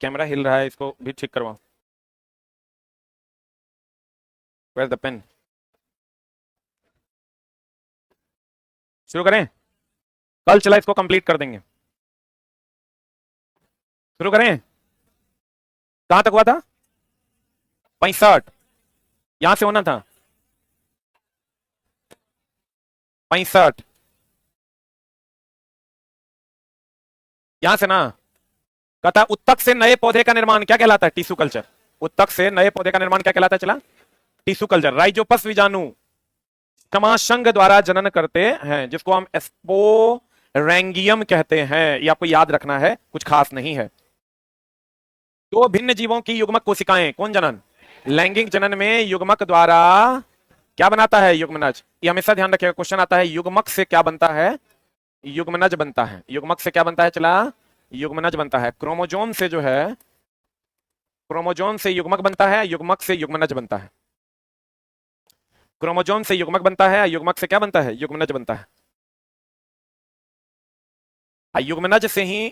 Camera हिल रहा है, इसको भी ठीक करवाओ। Where the pain. शुरू करें? कल चला इसको कंप्लीट कर देंगे। शुरू करें? कहां तक हुआ था? 65। यहां से होना था 65। यहां से ना। कहता है उत्तक से नए पौधे का निर्माण क्या कहलाता है? Tissue culture. उत्तक से नए पौधे का निर्माण क्या कहलाता है? चला, टिश्यू कल्चर। राइजोपस बीजाणु समासंग द्वारा जनन करते हैं, जिसको हम स्पोरेंगियम कहते हैं। ये आपको याद रखना है, कुछ खास नहीं है। दो भिन्न जीवों की युग्मक कोशिकाएं, कौन जनन? लैंगिक जनन में युग्मक द्वारा क्या बनाता है? युग्मनज। ये हमेशा ध्यान रखिएगा, क्वेश्चन आता है युग्मक से क्या बनता है? युग्मनज बनता है। युग्मक से क्या बनता है? चला, युग्मनज बनता है। क्रोमोजोम से जो है, क्रोमोजोम से युग्मक बनता है, युग्मक से युग्मनज बनता है। क्रोमोजोम से युग्मक बनता है, युग्मक से क्या बनता है? युग्मनज बनता है। युग्मनज से ही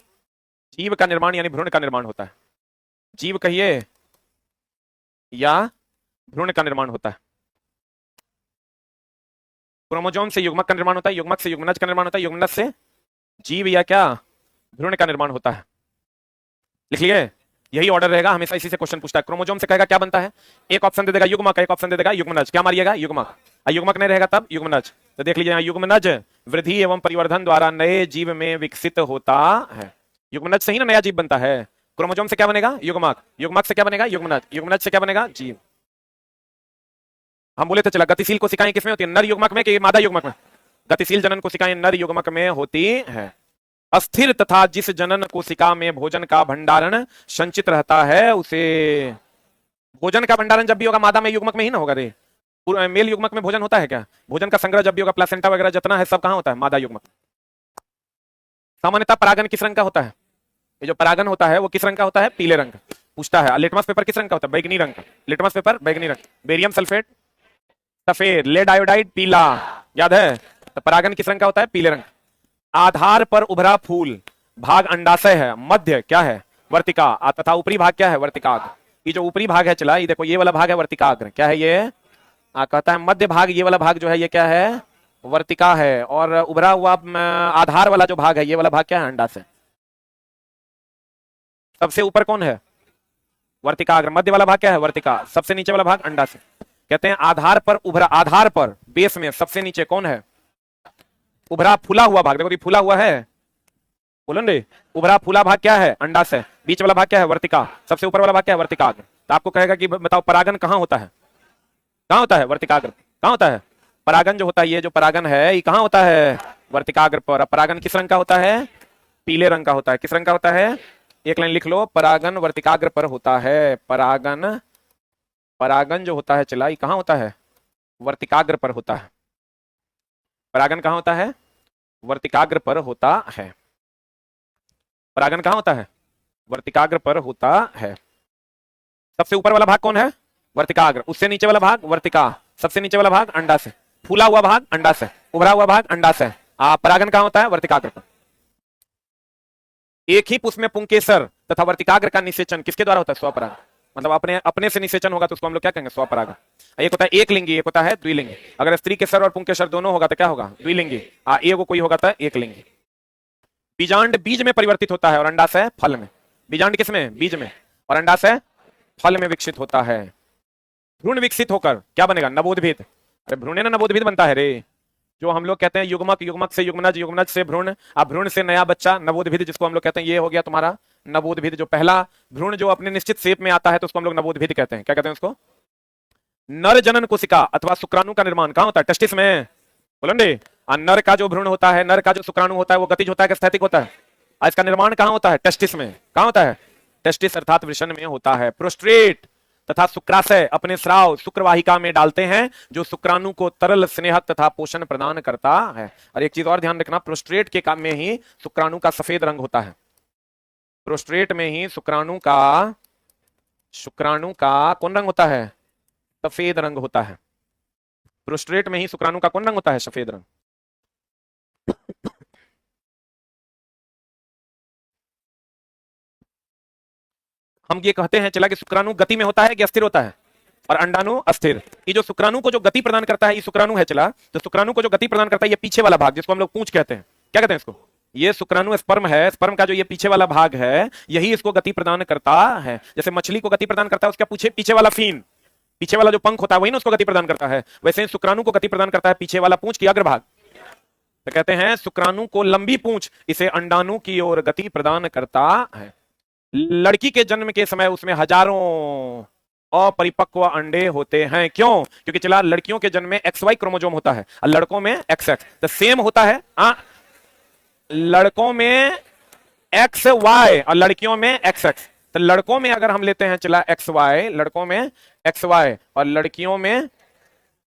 जीव का निर्माण यानी भ्रूण का निर्माण होता है। जीव कहिए या भ्रूण का निर्माण होता है। क्रोमोजोम से युग्मक का निर्माण होता है, युग्मक से युग्मनज का निर्माण होता है, युग्मनज से जीव या क्या? भ्रूण का निर्माण होता है। लिख लिए? यही ऑर्डर रहेगा, हमेशा इसी से क्वेश्चन पूछता है। क्रोमोजोम से कहेगा क्या बनता है? एक ऑप्शन दे देगा युग्मक, एक ऑप्शन दे देगा युग्मनज। क्या मारिएगा? युग्मक। युग्मक नहीं रहेगा तब युग्मनज। तो देख लीजिए यहाँ, युग्मनज वृद्धि एवं परिवर्धन द्वारा नए जीव में विकसित होता है। युग्मनज से ही ना नया जीव बनता है। क्रोमोजोम से क्या बनेगा? युग्मक। युग्मक से क्या बनेगा? युग्मनज। युग्मनज से क्या बनेगा? जीव। हम बोले थे चला, गतिशील कोशिकाएं किसमें होती है? नर युग्मक में कि मादा युग्मक में? गतिशील जनन कोशिकाएं नर युग्मक में होती है। अस्थिर तथा जिस जनन कोशिका में भोजन का भंडारण संचित रहता है, उसे भोजन का भंडारण जब भी होगा मादा में, युग्मक में ही ना होगा रे। मेल युग्मक में भोजन होता है क्या? भोजन का संग्रह जब भी होगा, प्लासेंटा वगैरह जितना है सब कहां होता है? मादा युग्मक। सामान्यतः परागन किस रंग का होता है? ये जो परागन होता है वो किस रंग का होता है? पीले रंग का। पूछता है लिटमस पेपर किस रंग का होता है? बैगनी रंग का। लिटमस पेपर बैगनी रंग। बेरियम सल्फेट सफेद, लेड आयोडाइड पीला। याद है? तो परागन किस रंग का होता है? पीले रंग। आधार पर उभरा फूल भाग अंडाशय है, मध्य क्या है? वर्तिका, तथा ऊपरी भाग क्या है? वर्तिकाग्र। ये जो ऊपरी भाग है चला, ये देखो, ये वाला भाग है वर्तिकाग्र। क्या है ये? कहता है मध्य भाग, ये वाला भाग जो है ये क्या है? वर्तिका है। और उभरा हुआ आधार वाला जो भाग है, ये वाला भाग क्या है? अंडाशय। सबसे ऊपर कौन है? वर्तिकाग्र। मध्य वाला भाग क्या है? वर्तिका। सबसे नीचे वाला भाग अंडाशय। कहते हैं आधार पर उभरा, आधार पर बेस में सबसे नीचे कौन है? उभरा फूला हुआ भाग। देखो ये फूला हुआ है, बोलो रे। उभरा फूला भाग क्या है? अंडाशय। बीच वाला भाग क्या है? वर्तिका। सबसे ऊपर वाला भाग क्या है? वर्तिकाग्र। तो आपको कहेगा कि बताओ परागन कहां होता है? कहां होता है? वर्तिकाग्र। कहां होता है परागन? जो होता है, ये जो परागन है ये कहां होता है? वर्तिकाग्र पर। अब परागन किस रंग का होता है? पीले रंग का होता है। किस रंग का होता है? एक लाइन लिख लो, परागन वर्तिकाग्र पर होता है। परागन, परागन जो होता है चला, ये कहां होता है? वर्तिकाग्र पर होता है। परागन कहां होता है? वर्तिकाग्र पर होता है। परागन कहां होता है? वर्तिकाग्र पर होता है। सबसे ऊपर वाला भाग कौन है? वर्तिकाग्र। उससे नीचे वाला भाग वर्तिका। सबसे नीचे वाला भाग अंडाशय। फूला हुआ भाग अंडाशय, उभरा हुआ भाग अंडाशय। परागन कहां होता है? वर्तिकाग्र पर। एक ही पुष्प में पुंकेसर तथा वर्तिकाग्र का निषेचन किसके द्वारा होता है? स्वपरागन। मतलब अपने अपने से निषेचन होगा तो उसको हम लोग क्या कहेंगे? स्वपरागन। एक होता है एक लिंगी, एक होता है द्विलिंगी। अगर स्त्री के सर और पुंकेसर दोनों होगा तो क्या होगा? द्विलिंगी। एक कोई होगा तो एक लिंगी। बीजांड बीज में परिवर्तित होता है और अंडाशय फल में। बीजांड किसमें? बीज में। और अंडाशय फल में विकसित होता है। भ्रूण विकसित होकर क्या बनेगा? नवोद्भिद। अरे भ्रूण ना नवोद्भिद बनता है रे। जो हम लोग कहते हैं युग्मक, युग्मक से युग्मनज, युग्मनज से भ्रूण, अब भ्रूण से नया बच्चा, नवोद्भिद जिसको हम लोग कहते हैं, ये हो गया तुम्हारा नवोद्भिद। जो पहला भ्रूण जो अपने निश्चित शेप में आता है तो उसको हम लोग नवोद्भिद कहते हैं। क्या कहते हैं उसको? नर जनन कोशिका अथवा शुक्राणु का निर्माण कहां होता है? टेस्टिस में। बोलो रे। नर का जो भ्रूण होता है, नर का जो शुक्राणु होता है, वो गतिज होता है कि स्थैतिक होता है? इसका निर्माण कहां होता है? टेस्टिस में। कहां होता है? टेस्टिस अर्थात वृषण में होता है। प्रोस्ट्रेट तथा शुक्राशय अपने स्राव शुक्रवाहिका में डालते हैं, जो शुक्राणु को तरल, स्नेहक तथा पोषण प्रदान करता है। और एक चीज और ध्यान रखना, प्रोस्ट्रेट के काम में ही शुक्राणु का सफेद रंग होता है। प्रोस्ट्रेट में ही शुक्राणु का कौन रंग होता है? सफेद रंग होता है। प्रोस्ट्रेट में ही शुक्राणु का कौन रंग होता है? सफेद रंग। हम ये कहते हैं चला कि शुक्राणु गति में होता है कि अस्थिर होता है, और अंडाणु अस्थिर। ये जो शुक्राणु को जो गति प्रदान करता है, ये शुक्राणु है चला, तो शुक्राणु को जो गति प्रदान करता है ये पीछे वाला भाग, जिसको हम लोग पूंछ कहते हैं, क्या कहते हैं इसको? ये शुक्राणु स्पर्म है, स्पर्म का जो ये पीछे वाला भाग है, यही इसको गति प्रदान करता है। जैसे मछली को गति प्रदान करता है उसका पीछे वाला फिन, पीछे वाला जो पंख होता है वही ना उसको गति प्रदान करता है। वैसे ही शुक्राणु को गति प्रदान करता है पीछे वाला पूंछ की अग्रभाग। तो कहते हैं शुक्राणु को लंबी पूंछ इसे अंडाणु की ओर गति प्रदान करता है। लड़की के जन्म के समय उसमें हजारों अपरिपक्व अंडे होते हैं। क्यों? क्योंकि चला लड़कियों के जन्म में XY क्रोमोसोम होता है और लड़कों में XX। तो सेम होता है, लड़कों में XY और लड़कियों में XX। तो लड़कों में अगर हम लेते हैं चला XY, लड़कों में XY और लड़कियों में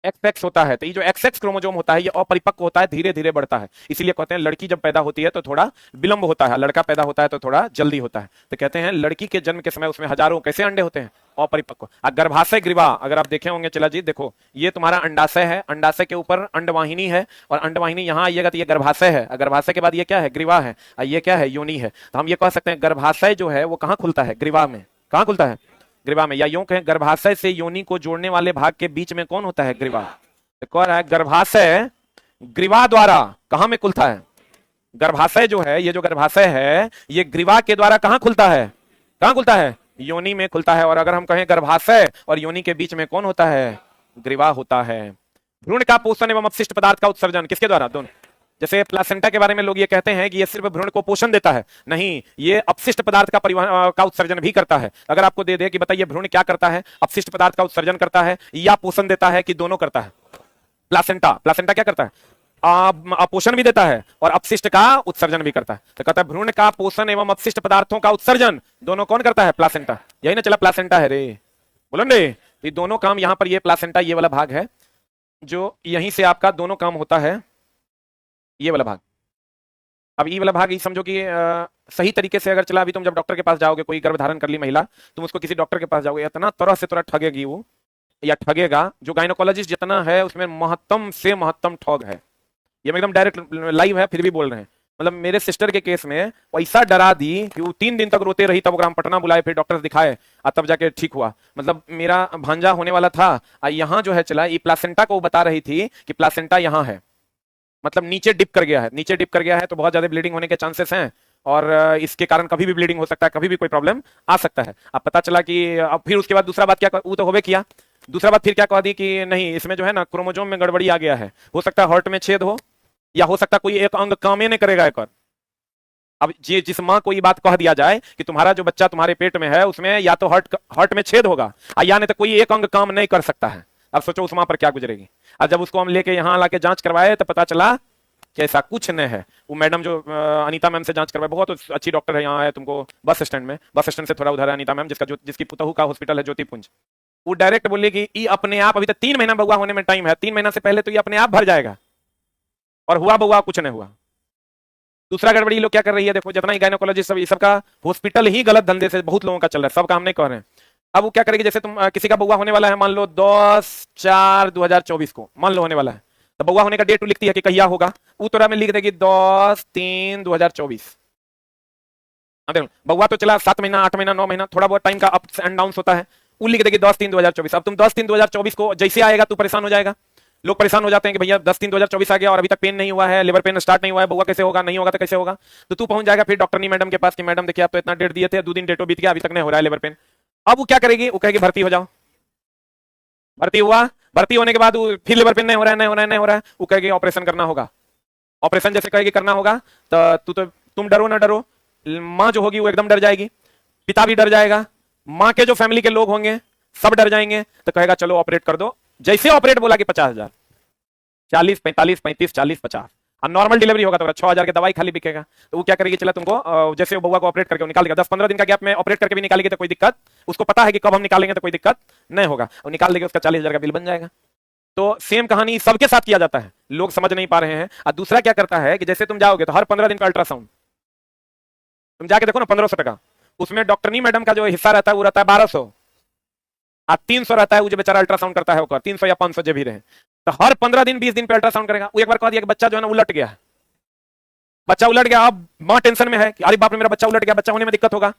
XX होता है, तो ये जो XX क्रोमोसोम होता है ये अपरिपक्व होता है, धीरे धीरे बढ़ता है। इसीलिए कहते हैं लड़की जब पैदा होती है तो थोड़ा विलंब होता है, लड़का पैदा होता है तो थोड़ा जल्दी होता है। तो कहते हैं लड़की के जन्म के समय उसमें हजारों कैसे अंडे होते हैं? अपरिपक्व। गर्भाशय ग्रीवा अगर आप देखे होंगे चला जी, देखो ये तुम्हारा अंडाशय है, अंडाशय के ऊपर अंडवाहिनी है, और अंडवाहिनी यहाँ आइएगा तो ये गर्भाशय है, गर्भाशय के बाद ये क्या है? ग्रीवा है, और ये क्या है? योनि है। तो हम ये कह सकते हैं गर्भाशय जो है वो कहाँ खुलता है? ग्रीवा में। कहाँ खुलता है? ग्रीवा में। या यूं कहें गर्भाशय से योनि को जोड़ने वाले भाग के बीच में कौन होता है? ग्रीवा। तो कह रहा है गर्भाशय ग्रीवा द्वारा कहां में खुलता है? गर्भाशय जो है, ये जो गर्भाशय है ये ग्रीवा के द्वारा कहां खुलता है? कहां खुलता है? योनि में खुलता है। और अगर हम कहें गर्भाशय और योनि के बीच में कौन होता है? ग्रीवा होता है। भ्रूण का पोषण एवं अपशिष्ट पदार्थ का उत्सर्जन किसके द्वारा? दोनों। जैसे प्लासेंटा के बारे में लोग ये कहते हैं कि ये सिर्फ भ्रूण को पोषण देता है, नहीं, ये अपशिष्ट पदार्थ का परिवहन का उत्सर्जन भी करता है। अगर आपको दे दे कि बताइए भ्रूण क्या करता है? अपशिष्ट पदार्थ का उत्सर्जन करता है या पोषण देता है, कि दोनों करता है? प्लासेंटा क्या करता है? पोषण भी देता है और अपशिष्ट का उत्सर्जन भी करता है। तो कहता है भ्रूण का पोषण एवं अपशिष्ट पदार्थों का उत्सर्जन दोनों कौन करता है? प्लासेंटा। यही ना चला प्लासेंटा है रे, बोलो रे। ये दोनों काम यहाँ पर, ये प्लासेंटा ये वाला भाग है जो यहीं से आपका दोनों काम होता है, ये वाला भाग। अब ये वाला भाग ये समझो कि सही तरीके से अगर चला, अभी तुम जब डॉक्टर के पास जाओगे, कोई गर्भ धारण कर ली महिला, तुम उसको किसी डॉक्टर के पास जाओगे, इतना तरह से तरह ठगेगी वो, या ठगेगा। जो गायनोकोलॉजिस्ट जितना है उसमें महत्तम से महत्तम ठग है। ये एकदम डायरेक्ट लाइव है, फिर भी बोल रहे हैं। मतलब मेरे सिस्टर के केस में पैसा डरा दी कि वो 3 दिन तक रोते रही, तब हम पटना बुलाए, फिर डॉक्टर दिखाए और तब जाके ठीक हुआ। मतलब मेरा भांजा होने वाला था, यहाँ जो है चला, ये प्लासेंटा को बता रही थी कि प्लासेंटा यहाँ है, मतलब नीचे डिप कर गया है। नीचे डिप कर गया है तो बहुत ज्यादा ब्लीडिंग होने के चांसेस हैं, और इसके कारण कभी भी ब्लीडिंग हो सकता है, कभी भी कोई प्रॉब्लम आ सकता है। अब पता चला कि अब फिर उसके बाद दूसरा बात क्या, वो तो होवे किया, दूसरा बात फिर क्या कह दी कि नहीं, इसमें जो है ना क्रोमोसोम में गड़बड़ी आ गया है, हो सकता है हार्ट में छेद हो, या हो सकता है कोई एक अंग काम ही नहीं करेगा एक और। अब ये जिस माँ को ये बात कह दिया जाए कि तुम्हारा जो बच्चा तुम्हारे पेट में है उसमें या तो हार्ट में छेद होगा, या नहीं तो कोई एक अंग काम नहीं कर सकता है। अब सोचो उस माँ पर क्या गुजरेगी। और जब उसको हम लेके यहाँ लाके जांच करवाए तो पता चला कि ऐसा कुछ नहीं है। वो मैडम जो अनीता मैम से जांच करवाए, बहुत अच्छी डॉक्टर है, यहाँ है तुमको बस स्टैंड में, बस स्टैंड से थोड़ा उधर है अनीता मैम, जिसकी पुतहू का हॉस्पिटल है ज्योतिपुंज। वो डायरेक्ट बोले कि ये अपने आप, अभी तो 3 महीना बउआ होने में टाइम है, 3 महीना से पहले तो ये अपने आप भर जाएगा। और हुआ बउआ कुछ नहीं हुआ। दूसरा गड़बड़ी लोग क्या कर रही है, देखो जितना ही गायनोकोलॉजिस्ट सब, ये सबका हॉस्पिटल ही गलत धंधे से बहुत लोगों का चल रहा है, सब काम नहीं कर रहे हैं। अब वो क्या करेगी, जैसे तुम किसी का बउआ होने वाला है, मान लो 10/4/2024 को मान लो होने वाला है, तो बउआ होने का डेट लिखती है कि कहिया होगा, वो तोरा में लिख देगी 10/3/2024। बउआ तो चला 7 महीना 8 महीना 9 महीना, थोड़ा बहुत टाइम का अप्स एंड डाउन होता है, वो लिख देगी 10/3/2024। अब तुम 10/3/2024 को जैसे आएगा तू परेशान हो जाएगा। लोग परेशान हो जाते हैं कि भैया 10/3/2024 आ गया और अभी तक पेन नहीं हुआ है, लिवर पेन स्टार्ट नहीं हुआ है, बउआ कैसे होगा, नहीं होगा तो कैसे होगा। तो तू पहुंच जाएगा फिर डॉक्टरनी मैडम के पास कि मैडम देखिए आप तो इतना डेट दिए थे, 2 दिन डेटो बीत गया, अभी तक नहीं हो रहा है लिवर पेन। अब वो क्या करेगी, वो कहेगी भर्ती हो जाओ। भर्ती हुआ, भर्ती होने के बाद फिर लिवर पेन नहीं हो रहा है, नहीं हो रहा है, नहीं हो रहा है, वो कहेगी ऑपरेशन करना होगा। ऑपरेशन जैसे कहेगी करना होगा तो तुम डरो ना डरो, माँ जो होगी वो एकदम डर जाएगी, पिता भी डर जाएगा, माँ के जो फैमिली के लोग होंगे सब डर जाएंगे। तो कहेगा चलो ऑपरेट कर दो। जैसे ऑपरेट बोला कि 50,000, 40, 45, 35, 40, 50। और नॉर्मल डिलीवरी होगा तो 6,000 की दवाई खाली बिकेगा। तो वो क्या करेगी, चला तुमको जैसे बउआ को ऑपरेट करके निकाल देगा, 10-15 दिन का गैप में ऑपरेट करके भी निकालेगी तो कोई दिक्कत, उसको पता है कि कब हम निकालेंगे तो कोई दिक्कत नहीं होगा, और निकाल देगी, उसका 40,000 का बिल बन जाएगा। तो सेम कहानी सबके साथ किया जाता है, लोग समझ नहीं पा रहे हैं। और दूसरा क्या करता है कि जैसे तुम जाओगे तो हर 15 दिन का अल्ट्रासाउंड तुम जाके देखो ना, 1500 टका, उसमें डॉक्टरनी मैडम का जो हिस्सा रहता है वो रहता है 1200, और 300 रहता है वो जो बेचारा अल्ट्रासाउंड करता है वो 300 या 500 जो भी रहे। तो हर 15 दिन 20 दिन पे अल्ट्रासाउंड करेगा। वो एक बार कह दिया कि बच्चा जो है ना उलट गया है, बच्चा उलट गया, अब माँ टेंशन में है कि अरे बाप रे मेरा बच्चा उलट गया, बच्चा होने में दिक्कत होगा।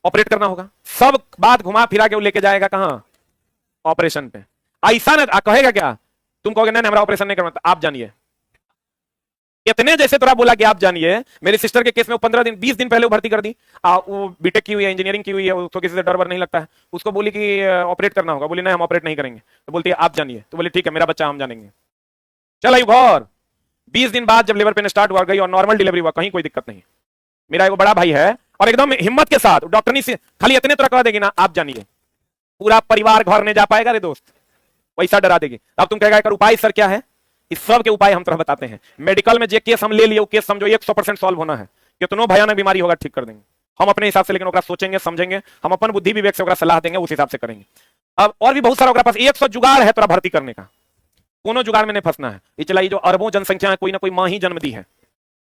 ऑपरेट करना होगा। सब बात घुमा फिरा के वो लेके जाएगा कहां? ऑपरेशन पे। ऐसा ना कहेगा क्या? तुम कहोगे नहीं हमारा ऑपरेशन नहीं करना, तो आप जानिए इतने जैसे तोरा बोला कि आप जानिए, मेरी सिस्टर के केस में 15 दिन 20 दिन पहले वो भर्ती कर दी। वो बीटेक की हुई है, इंजीनियरिंग की हुई है, उसको किसी से डर वर नहीं लगता है। उसको बोली कि ऑपरेट करना होगा, बोली नहीं हम ऑपरेट नहीं करेंगे। तो बोलती है आप जानिए, तो बोली ठीक है मेरा बच्चा हम जानेंगे। चल आई घर 20 दिन बाद जब लेबर पेन स्टार्ट हुआ गई और नॉर्मल डिलीवरी हुआ, कहीं कोई दिक्कत नहीं। मेरा एक बड़ा भाई है और एकदम हिम्मत के साथ डॉक्टरनी से खाली इतने तो रखवा देगी ना, आप जानिए पूरा परिवार घर नहीं जा पाएगा रे दोस्त, वैसा डरा देगी। अब तुम कहेगा उपाय सर क्या है? इस सब के उपाय हम तरह बताते हैं। मेडिकल में जो केस हम ले लिए वो केस समझो 100% सॉल्व होना है। कितनों भयानक बीमारी होगा ठीक कर देंगे हम अपने हिसाब से, लेकिन ओकरा सोचेंगे समझेंगे, हम अपन बुद्धि विवेक से ओकरा सलाह देंगे, उस हिसाब से करेंगे। अब और भी बहुत सारा ओकरा पास 100 जुगाड़ है तोरा भर्ती करने का, कोनो जुगाड़ में नहीं फंसना है। ये चला, ये जो अरबों जनसंख्या है कोई ना कोई मां ही जन्म दी है,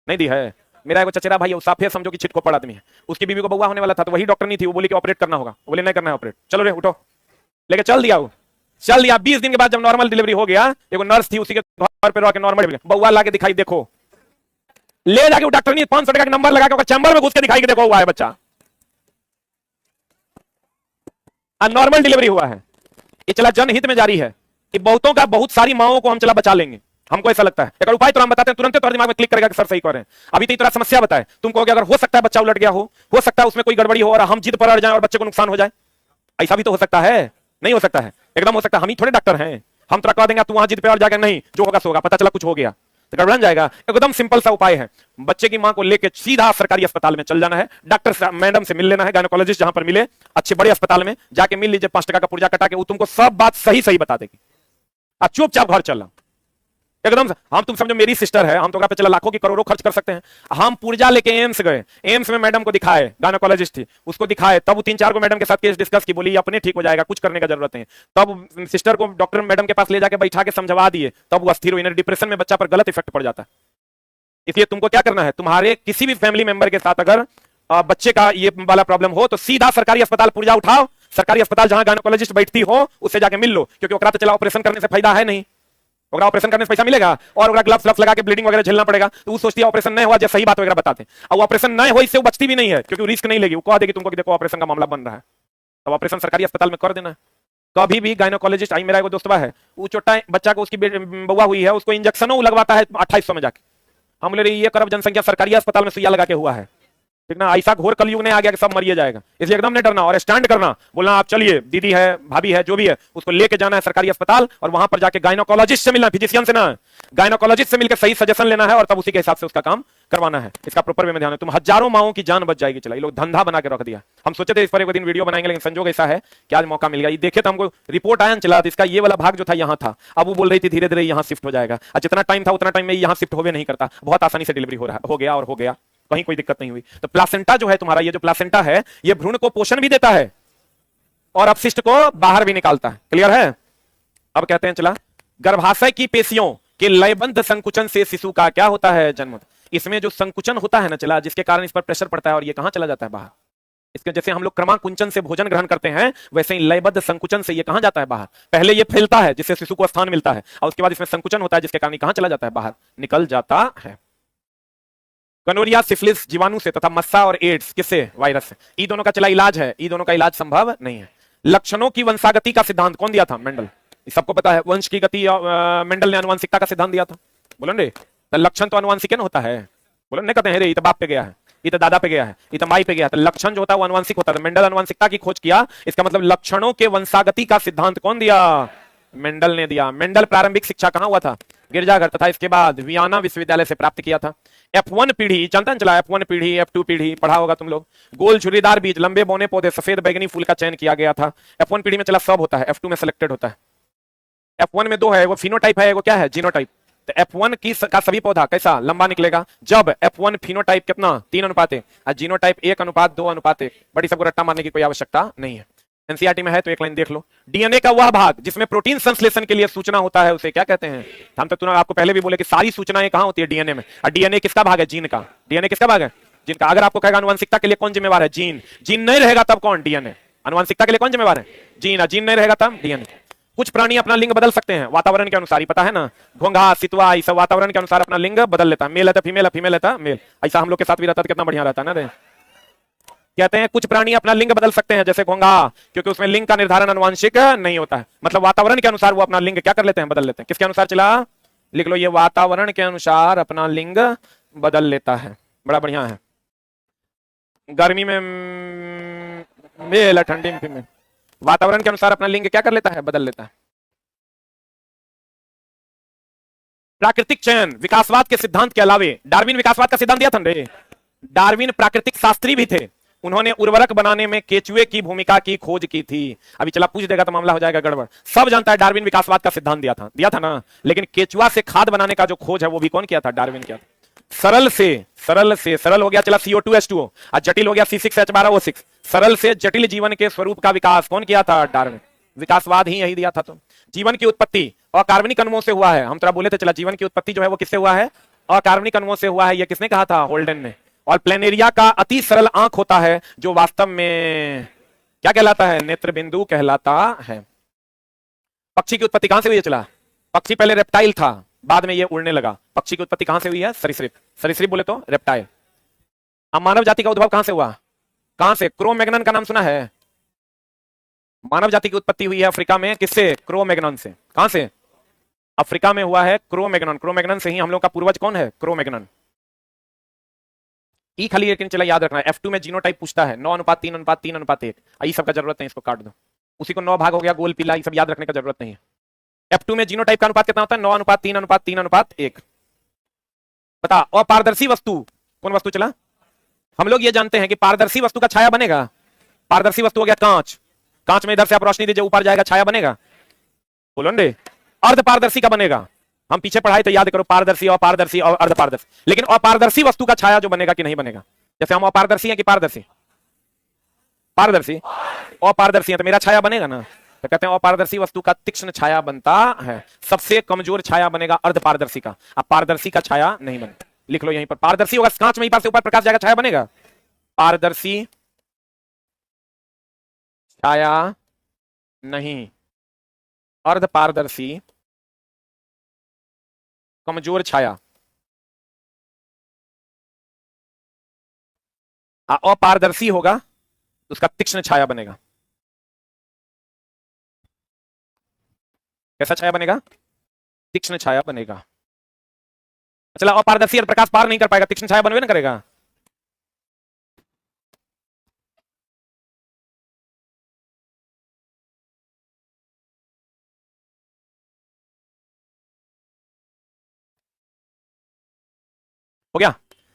नहीं दी है। मेरा एक चचेरा भाई साफे समझो कि छिटको पड़ आदमी है, उसकी बीवी को बउआ होने वाला था, तो वही डॉक्टर नहीं थी, वो बोली कि ऑपरेट करना होगा, बोले नहीं करना है ऑपरेट, चलो रे उठो, लेके चल दिया। वो चल दिया। 20 दिन के बाद जब नॉर्मल डिलीवरी हो गया, एक नर्स थी उसी के घर पे रह के नॉर्मल बउआ लाके दिखाई, देखो ले जाके वो डॉक्टर ने 500 टका का नंबर लगा के चैम्बर में घुस के दिखाई के देखो हुआ है बच्चा, नॉर्मल डिलीवरी हुआ है। ये चला जनहित में जारी है कि बहुतों का, बहुत सारी माओं को हम चला बचा लेंगे। हमको ऐसा लगता है एक उपाय तो हम बताते हैं, तुरंत तुम्हारे दिमाग में क्लिक करेगा कि सर सही कर रहे हैं। अभी तो इतना समस्या बताए, तुम कहोगे अगर हो सकता है बच्चा उलट गया हो सकता है उसमें कोई गड़बड़ी हो और हम जिद पर अड़ जाए और बच्चे को नुकसान हो जाए, ऐसा भी तो हो सकता है, नहीं हो सकता है? एकदम हो सकता है। हम ही थोड़े डॉक्टर हैं, हम तो रखवा देंगे तू वहां जिद पे और जाकर नहीं जो होगा सो होगा, पता चला कुछ हो गया तो गड़बड़ जाएगा। एकदम सिंपल सा उपाय है, बच्चे की मां को लेके सीधा सरकारी अस्पताल में चल जाना है, डॉक्टर मैडम से मिल लेना है, गायनोकोलॉजिस्ट जहां पर मिले अच्छे बड़े अस्पताल में जाके मिल लीजिए, 5 टका का पुर्जा कटा के वो तुमको सब बात सही सही बता देगी। आप चुपचाप घर चलना एकदम। हम तुम समझो मेरी सिस्टर है, हम तो पे चला लाखों की करोड़ों खर्च कर सकते हैं। हम पुर्जा लेके एम्स गए, एम्स में मैडम को दिखाए, गायनोकोलॉजिस्ट थी, उसको दिखाए, तब 3-4 को मैडम के साथ केस डिस्कस की, बोली अपने ठीक हो जाएगा, कुछ करने का जरूरत नहीं। तब सिस्टर को डॉक्टर मैडम के पास ले जाके बैठा के समझवा दिए, तब वो अस्थिर हुई। डिप्रेशन में बच्चा पर गलत इफेक्ट पड़ जाता है। इसलिए तुमको क्या करना है, तुम्हारे किसी भी फैमिली मेंबर के साथ अगर बच्चे का ये वाला प्रॉब्लम हो तो सीधा सरकारी अस्पताल पुर्जा उठाओ, सरकारी अस्पताल जहां गायनोकोलॉजिस्ट बैठती हो उससे जाके मिल लो, क्योंकि ओकरा तो चला ऑपरेशन करने से फायदा है नहीं, ओकरा ऑपरेशन करने से पैसा मिलेगा और ओकरा ग्लव्स लगा के ब्लीडिंग वगैरह झेलना पड़ेगा। तो वो सोचती है ऑपरेशन नहीं हुआ, जब सही बात वगैरह बताते हैं, और ऑपरेशन नहीं हो इससे वो बचती भी नहीं है, क्योंकि रिस्क नहीं लेगी, वो कह देगी तुमको कि देखो ऑपरेशन का मामला बन रहा है, अब ऑपरेशन सरकारी अस्पताल में कर देना है। कभी भी गायनोकोलॉजिस्ट, आई मेरा एक दोस्तवा है, वो छोटा बच्चा को उसकी बउआ हुई है, उसको इंजेक्शनों लगवाता है 2800 में जाके। हम बोले ये करब जनसंख्या सरकारी अस्पताल में सुइया लगा के हुआ है, ठीक ना? ऐसा घोर कलयुग नहीं आ गया कि सब मरिए जाएगा, इसलिए एकदम नहीं डरना और स्टैंड करना, बोलना आप चलिए, दीदी है, भाभी है, जो भी है, उसको लेके जाना है सरकारी अस्पताल और वहां पर जाके गायनोकोलॉजिस्ट से मिलना, फिजिशियन से ना, गायनोकोलॉजिस्ट से मिलकर सही सजेशन लेना है और तब उसी के हिसाब से उसका काम करवाना है। इसका प्रॉपर वे में ध्यान है, तुम हजारों माओं की जान बच जाएगी। चला, ये लोग धंधा बना के रख दिया। हम सोचे थे इस पर एक दिन वीडियो बनाएंगे, लेकिन संजोग ऐसा है कि आज मौका मिल गया। ये देखे तो हमको रिपोर्ट आया चला, इसका ये वाला भाग जो था यहाँ था, अब वो बोल रही थी धीरे धीरे यहाँ शिफ्ट हो जाएगा, और जितना टाइम था उतना टाइम में यहाँ शिफ्ट होवे नहीं करता, बहुत आसानी से डिलीवरी हो गया और हो गया, कहीं कोई दिक्कत नहीं हुई। तो प्लासेंटा जो है तुम्हारा, ये जो प्लासेंटा है, ये भ्रूण को पोषण भी देता है और अपशिष्ट को बाहर भी निकालता है। क्लियर है? अब कहते हैं चला, गर्भाशय की पेशियों के लयबद्ध संकुचन से शिशु का क्या होता है? जन्म। इसमें जो संकुचन होता है ना चला, जिसके कारण इस पर प्रेशर पड़ता है और ये कहां चला जाता है? बाहर। इसके जैसे हम लोग क्रमाकुंचन से भोजन ग्रहण करते हैं, वैसे ही लयबद्ध संकुचन से ये कहां जाता है? बाहर। पहले ये फैलता है जिससे शिशु को स्थान मिलता है, और उसके बाद इसमें संकुचन होता है जिसके कारण कहां चला जाता है? बाहर निकल जाता है। गनोरिया, सिफिलिस जीवाणु से तथा मस्सा और एड्स किससे? वायरस से। ई दोनों का चला इलाज है, ई दोनों का इलाज संभव नहीं है। लक्षणों की वंशागति का सिद्धांत कौन दिया था? मेंडल। सबको पता है, वंश की गति मेंडल ने आनुवंशिकता का सिद्धांत दिया था। बोलो रे, तो लक्षण तो आनुवंशिक ना होता है, बोलो नहीं कहते हैं रे, ये तो बाप पे गया है, ये तो दादा पे गया है, ये तो माई पे गया है, तो लक्षण जो होता है वो आनुवंशिक होता है। मेंडल आनुवंशिकता की खोज किया, इसका मतलब लक्षणों के वंशागति का सिद्धांत कौन दिया? मेंडल ने दिया। मेंडल प्रारंभिक शिक्षा कहां हुआ था? गिरजाघर, तथा इसके बाद वियना विश्वविद्यालय से प्राप्त किया था। F1 पीढ़ी जानता चला, F1 पीढ़ी, F2 पीढ़ी पढ़ा होगा तुम लोग। गोल झुर्रीदार बीज, लंबे बौने पौधे, सफेद बैगनी फूल का चयन किया गया था। F1 पीढ़ी में चला सब होता है, F2 में सिलेक्टेड होता है। F1 में 2 है, वो फिनोटाइप है, वो क्या है? जीनोटाइप। तो F1 का सभी पौधा कैसा लंबा निकलेगा? जब F1 फिनोटाइप कितना 3:1 और जीनोटाइप 1:2:1। बड़ी सबको रट्टा मारने की कोई आवश्यकता नहीं है, एनसीईआरटी में है तो एक लाइन देख लो। डीएनए का वह भाग जिसमें प्रोटीन संश्लेषण के लिए सूचना होता है, उसे क्या कहते हैं? हम तो आपको पहले भी बोले कि सारी सूचनाएं कहां होती है? डीएनए में। और डीएनए किसका भाग है? जीन का। डीएनए किसका भाग है? जीन का। अगर आपको कहेगा आनुवंशिकता के लिए कौन जिम्मेवार है? जीन। जीन नहीं रहेगा तब कौन? डीएनए। आनुवंशिकता के लिए कौन जिम्मेवार है? जीन। जीन नहीं रहेगा तब डीएनए। कुछ प्राणी अपना लिंग बदल सकते हैं वातावरण के अनुसार, ही पता है ना, घोंघा, सितवा, ये सब वातावरण के अनुसार अपना लिंग बदल लेता है। मेल है तो फीमेल है, फीमेल है तो मेल। ऐसा हम लोग के साथ भी रहता है, कितना बढ़िया रहता है ना रे। कहते हैं कुछ प्राणी अपना लिंग बदल सकते हैं, जैसे घोंघा, क्योंकि उसमें लिंग का निर्धारण आनुवांशिक नहीं होता है। मतलब वातावरण के अनुसार वो अपना लिंग क्या कर लेते हैं, बदल लेते हैं। किसके अनुसार चला, लिख लो, ये वातावरण के अनुसार अपना लिंग बदल लेता है। बड़ा बढ़िया है। गर्मी में मेल, ठंडी में फीमेल, वातावरण के अनुसार अपना लिंग क्या कर लेता है, बदल लेता है। प्राकृतिक चयन विकासवाद के सिद्धांत के अलावे, डार्विन विकासवाद का सिद्धांत दिया था रे। डार्विन प्राकृतिक शास्त्री भी थे। उन्होंने उर्वरक बनाने में केचुए की भूमिका की खोज की थी। अभी चला पूछ देगा तो मामला हो जाएगा गड़बड़। सब जानता है डार्विन विकासवाद का सिद्धांत दिया था ना, लेकिन केचुआ से खाद बनाने का जो खोज है वो भी कौन किया था, डार्विन किया था। सरल हो गया चला CO2H2O, और जटिल हो गया C6H12O6। सरल से जटिल जीवन के स्वरूप का विकास कौन किया था, डार्विन। विकासवाद ही यही दिया था। तो जीवन की उत्पत्ति अकार्बनिक अणुओं से हुआ है। हम थोड़ा बोले थे चला, जीवन की उत्पत्ति जो है वो किससे हुआ है, अकार्बनिक अणुओं से हुआ है। ये किसने कहा था, होल्डन ने। और प्लेनेरिया का अति सरल आंख होता है, जो वास्तव में क्या कहलाता है, नेत्र बिंदु कहलाता है। पक्षी की उत्पत्ति कहां से हुई है चला, पक्षी पहले रेप्टाइल था, बाद में ये उड़ने लगा। पक्षी की उत्पत्ति कहां से हुई है, सरीसृप। सरीसृप बोले तो रेप्टाइल। अब मानव जाति का उद्भव कहां से हुआ, कहां से, क्रो-मैग्नन का नाम सुना है। मानव जाति की उत्पत्ति हुई है अफ्रीका में, किससे, क्रो-मैग्नन से। कहां से, अफ्रीका में हुआ है क्रो-मैग्नन। क्रो-मैग्नन से ही हम लोग का पूर्वज कौन है, क्रो-मैग्नन। ई खाली लेकिन चला याद रखना है। F2 में जीनोटाइप पूछता है 9:3:3:1। ई सब का जरूरत नहीं, इसको काट दो। उसी को 9 भाग हो गया, गोल पीला, ये सब याद रखने का जरूरत नहीं है। F2 में जीनोटाइप का अनुपात कितना होता है, 9:3:3:1। बता, अपारदर्शी वस्तु कौन वस्तु चला। हम लोग ये जानते हैं कि पारदर्शी वस्तु का छाया बनेगा। पारदर्शी वस्तु हो गया कांच। कांच में इधर से आप रोशनी दीजिए, ऊपर जाएगा, छाया बनेगा। बोलो रे। अर्ध पारदर्शी का बनेगा। हम पीछे पढ़ाई तो याद करो, पारदर्शी, अपारदर्शी और अर्धपारदर्शी। लेकिन अपारदर्शी वस्तु का छाया जो बनेगा कि नहीं बनेगा। जैसे हम अपारदर्शी हैं कि पारदर्शी, पारदर्शी, अपारदर्शी है तो मेरा छाया बनेगा ना। तो कहते हैं अपारदर्शी वस्तु का तीक्ष्ण छाया बनता है। सबसे कमजोर छाया बनेगा अर्धपारदर्शी का, अब पारदर्शी का छाया नहीं बनेगा। लिख लो यहीं पर, पारदर्शी होगा कांच में, से ऊपर प्रकाश जाएगा, छाया बनेगा। पारदर्शी छाया नहीं, अर्धपारदर्शी कमजोर छाया। अपारदर्शी होगा तो उसका तीक्ष्ण छाया बनेगा। कैसा छाया बनेगा, तीक्ष्ण छाया बनेगा। चला, अपारदर्शी और प्रकाश पार नहीं कर पाएगा, तीक्ष्ण छाया बनवे ना करेगा। हो गया।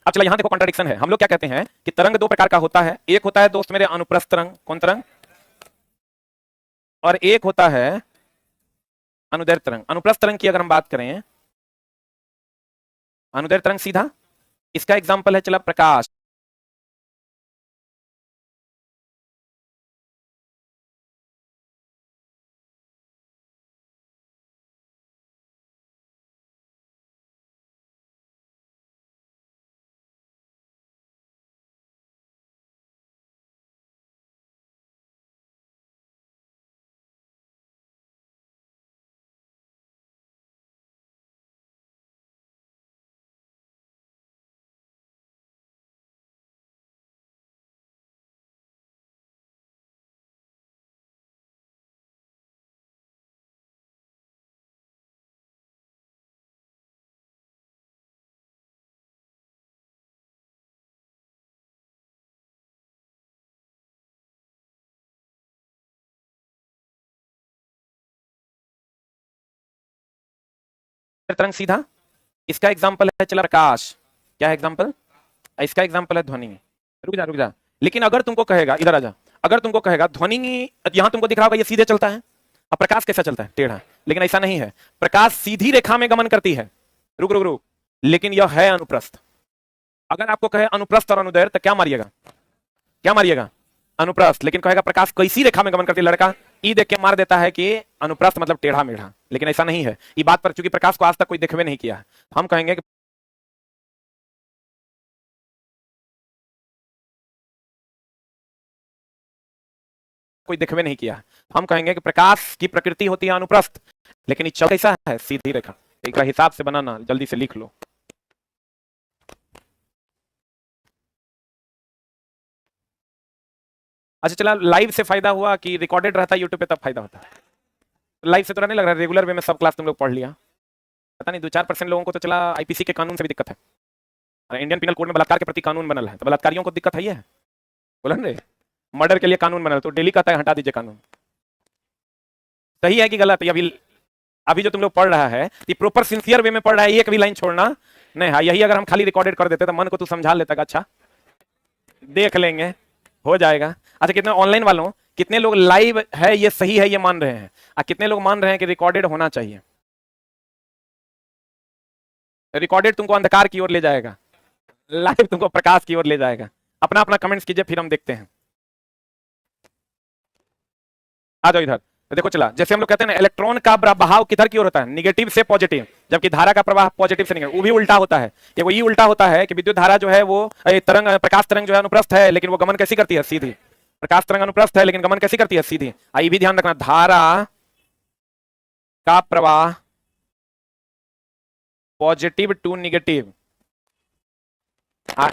अब चला, यहां देखो कॉन्ट्राडिक्शन है। हम लोग क्या कहते हैं कि तरंग दो प्रकार का होता है। एक होता है दोस्त मेरे अनुप्रस्थ तरंग, कौन तरंग, और एक होता है अनुदैर्ध्य तरंग। अनुप्रस्थ तरंग की अगर हम बात करें, अनुदैर्ध्य तरंग सीधा, इसका एग्जाम्पल है चला प्रकाश। तरंग सीधा, इसका एग्जाम्पल है चला प्रकाश। क्या है एग्जाम्पल, इसका एग्जाम्पल है ध्वनि। रुक जा। लेकिन अगर तुमको कहेगा, इधर आ जा, अगर तुमको कहेगा ध्वनि, यहां तुमको दिख रहा होगा ये सीधे चलता है, अब प्रकाश कैसा चलता है, टेढ़ा। लेकिन ऐसा नहीं है, प्रकाश सीधी रेखा में गमन करती है। रुक, लेकिन यह है अनुप्रस्थ। अगर आपको कहे अनुप्रस्थ और अनुदैर्ध्य तो क्या मारिएगा, क्या मारिएगा, अनुप्रस्थ। लेकिन कहेगा प्रकाश कैसी रेखा में गमन करती है, लड़का ई देख के मार देता है कि अनुप्रस्थ मतलब टेढ़ा मेढ़ा। लेकिन ऐसा नहीं है। ये बात पर चूंकि प्रकाश को आज तक कोई देखवे नहीं किया है, हम कहेंगे कि कोई देखवे नहीं किया है, हम कहेंगे कि प्रकाश की प्रकृति होती है अनुप्रस्थ, लेकिन ये चल कैसा है, सीधी रेखा। एक हिसाब से बनाना, जल्दी से लिख लो। अच्छा चला, लाइव से फायदा हुआ कि रिकॉर्डेड रहता है यूट्यूब पे तब फायदा होता है? लाइव से तो नहीं लग रहा, रेगुलर वे में सब क्लास तुम लोग पढ़ लिया। पता नहीं 2-4% लोगों को तो चला आईपीसी के कानून से भी दिक्कत है। अरे इंडियन पिनल कोड में बलात्कार के प्रति कानून बनल है, तो बलात्कारियों को दिक्कत है ही है। बोला रे, मर्डर के लिए कानून बनल, तो डेली कहता है हटा दीजिए कानून। सही है कि गलत है? अभी अभी जो तुम लोग पढ़ रहा है ये प्रॉपर सिंसियर वे में पढ़ रहा है, एक भी लाइन छोड़ना नहीं है। यही अगर हम खाली रिकॉर्डेड कर देते तो मन को तू समझा लेता, अच्छा देख लेंगे हो जाएगा। अच्छा कितने ऑनलाइन वालों, कितने लोग लाइव है ये सही है ये मान रहे हैं, और कितने लोग मान रहे हैं कि रिकॉर्डेड होना चाहिए? रिकॉर्डेड तुमको अंधकार की ओर ले जाएगा, लाइव तुमको प्रकाश की ओर ले जाएगा। अपना अपना कमेंट्स कीजिए, फिर हम देखते हैं। आ जाओ इधर। तो देखो चला, जैसे हम लोग कहते हैं ना इलेक्ट्रॉन का बहाव किधर की ओर होता है? निगेटिव से पॉजिटिव, जबकि धारा का प्रवाह पॉजिटिव से निगेटिव। वो भी उल्टा होता है, कि वो ये उल्टा होता है कि विद्युत धारा जो है वो तरंग, प्रकाश तरंग जो है अनुप्रस्थ है, लेकिन वो गमन कैसी करती है? सीधी। प्रकाश तरंग अनुप्रस्थ है लेकिन गमन कैसी करती है? सीधी। ये भी ध्यान रखना, धारा का प्रवाह पॉजिटिव टू निगेटिव,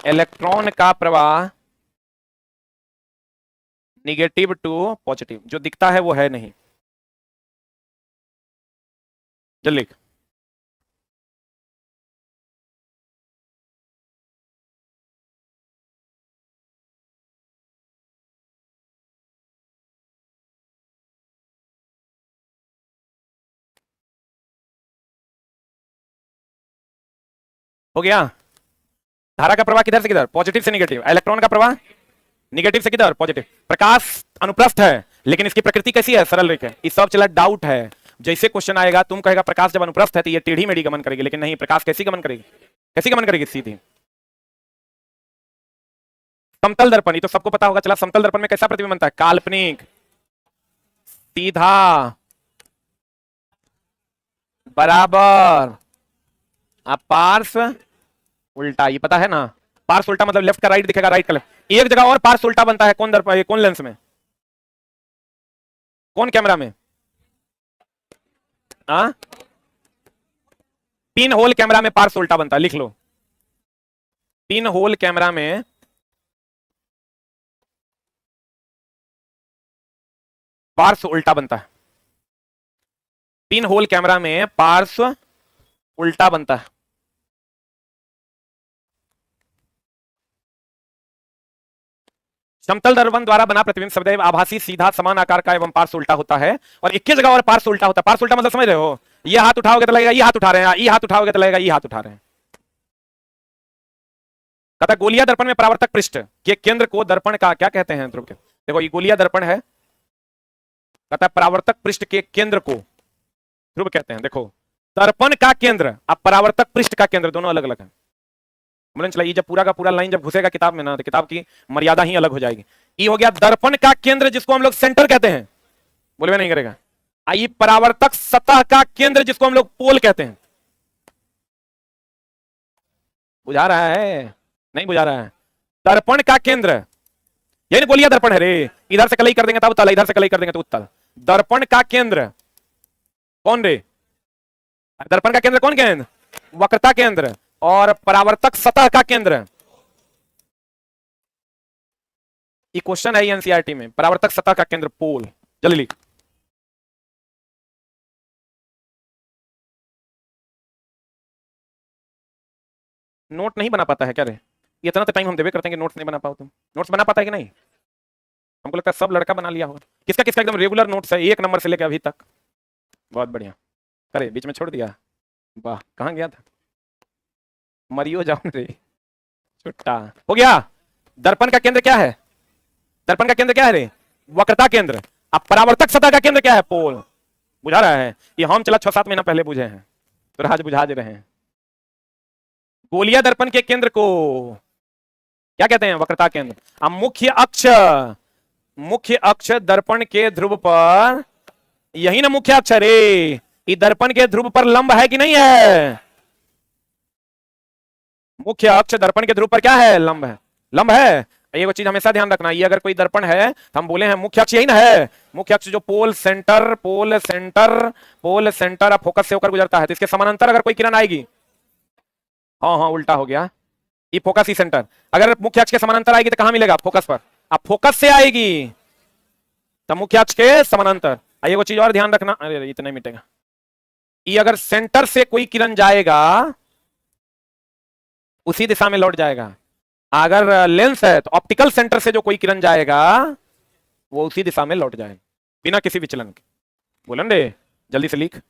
इलेक्ट्रॉन का प्रवाह निगेटिव टू पॉजिटिव। जो दिखता है वो है नहीं। जल्दी हो गया। धारा का प्रवाह किधर से किधर? पॉजिटिव से निगेटिव। इलेक्ट्रॉन का प्रवाह निगेटिव से किधर? पॉजिटिव। प्रकाश अनुप्रस्थ है लेकिन इसकी प्रकृति कैसी है? सरल रेखा। इस सब चला डाउट है, जैसे क्वेश्चन आएगा तुम कहेगा प्रकाश जब अनुप्रस्थ है तो ये टेढ़ी मेढ़ी गमन करेगी, लेकिन नहीं, प्रकाश कैसी गमन करेगी? कैसी गमन करेगी? सीधी। समतल दर्पण, ये तो सबको पता होगा। चला, समतल दर्पण में कैसा प्रतिबिंब बनता है? काल्पनिक, सीधा, बराबर, पार्श्व उल्टा। ये पता है ना, पार्श्व उल्टा मतलब लेफ्ट का राइट दिखेगा, राइट का लेफ्ट। एक जगह और पार्श्व उल्टा बनता है, कौन दर्पण, कौन लेंस में, कौन कैमरा में? पिन होल कैमरा में पार्श्व उल्टा बनता है, लिख लो। पिन होल कैमरा में पार्श्व उल्टा बनता है। पिन होल कैमरा में पार्श्व उल्टा बनता है। समतल दर्पण द्वारा बना प्रतिबिंब सदैव आभासी, सीधा, समान आकार का एवं पार्श्व उल्टा होता है। और एक ही जगह और पार्श्व उल्टा होता है। पार्श्व उल्टा मतलब समझ रहे हो? ये हाथ उठाओगे तो लगेगा ये हाथ उठा रहे हैं, ये हाथ उठाओगे तो लगेगा ये हाथ उठा रहे हैं। कहता गोलिया दर्पण में परावर्तक पृष्ठ के केंद्र को दर्पण का क्या कहते हैं? ध्रुव के देखो, ये गोलिया दर्पण है। कहता परावर्तक पृष्ठ के केंद्र को ध्रुव कहते हैं। देखो, दर्पण का केंद्र अब परावर्तक पृष्ठ का केंद्र दोनों अलग अलग है। चला, ये जब पूरा का पूरा लाइन जब घुसेगा किताब में ना, तो किताब की मर्यादा ही अलग हो जाएगी। ये हो गया दर्पण का केंद्र, जिसको हम लोग सेंटर कहते हैं, बोलवे नहीं करेगा। आइए परावर्तक सतह का केंद्र, जिसको हम लोग पोल कहते हैं। बुझा रहा है? नहीं बुझा रहा है? दर्पण का केंद्र, यही गोलिया दर्पण है रे। इधर से कलई कर देंगे तब उत्तल, इधर से कलई कर देंगे तो उत्तल। दर्पण का केंद्र कौन रे? दर्पण का केंद्र कौन? केंद्र वक्रता केंद्र। और परावर्तक सतह का केंद्र, ये क्वेश्चन है एनसीईआरटी में। परावर्तक सतह का केंद्र पोल। जल्दी लिख। नोट नहीं बना पाता है क्या रे? इतना तो टाइम हम देवे करते हैं कि नोट्स नहीं बना पाओ तुम। नोट्स बना पाता है कि नहीं? हमको लगता है सब लड़का बना लिया होगा। किसका किसका एकदम रेगुलर नोट्स है 1 नंबर से लेकर अभी तक? बहुत बढ़िया। करे बीच में छोड़ दिया, वाह, कहां गया था? मरियो जाओ रे, छुट्टा हो गया। दर्पण का केंद्र क्या है? दर्पण का केंद्र क्या है रे? वक्रता केंद्र। अब परावर्तक सतह का केंद्र क्या है? पोल। बुझा रहा है? ये हम चला 6-7 महीना पहले बुझे हैं, तो आज बुझा दे रहे हैं। गोलिया दर्पण के केंद्र को क्या कहते हैं? वक्रता केंद्र। अब मुख्य अक्ष दर्पण के ध्रुव पर, यही ना मुख्य अक्ष रे, ये दर्पण के ध्रुव पर लंब है कि नहीं है? मुख्य अक्ष दर्पण के ध्रुव पर क्या है? लंब है। लंब है। ये चीज हमेशा ध्यान रखना, ये अगर कोई दर्पण है तो हम बोले हैं मुख्य अक्ष यही ना है। मुख्य अक्ष जो पोल सेंटर अब फोकस से होकर गुजरता है, तो इसके समानांतर अगर कोई किरण आएगी, हाँ उल्टा हो गया, ये फोकस ही सेंटर। अगर मुख्य अक्ष के समानांतर आएगी तो कहां मिलेगा? फोकस पर। अब फोकस से आएगी तब मुख्य अक्ष के समानांतर। ये वो चीज और ध्यान रखना, अरे इतना ही मिटेगा, ये अगर सेंटर से कोई किरण जाएगा उसी दिशा में लौट जाएगा। अगर लेंस है तो ऑप्टिकल सेंटर से जो कोई किरण जाएगा वो उसी दिशा में लौट जाएगा बिना किसी विचलन के। बोलन रे जल्दी से लिख।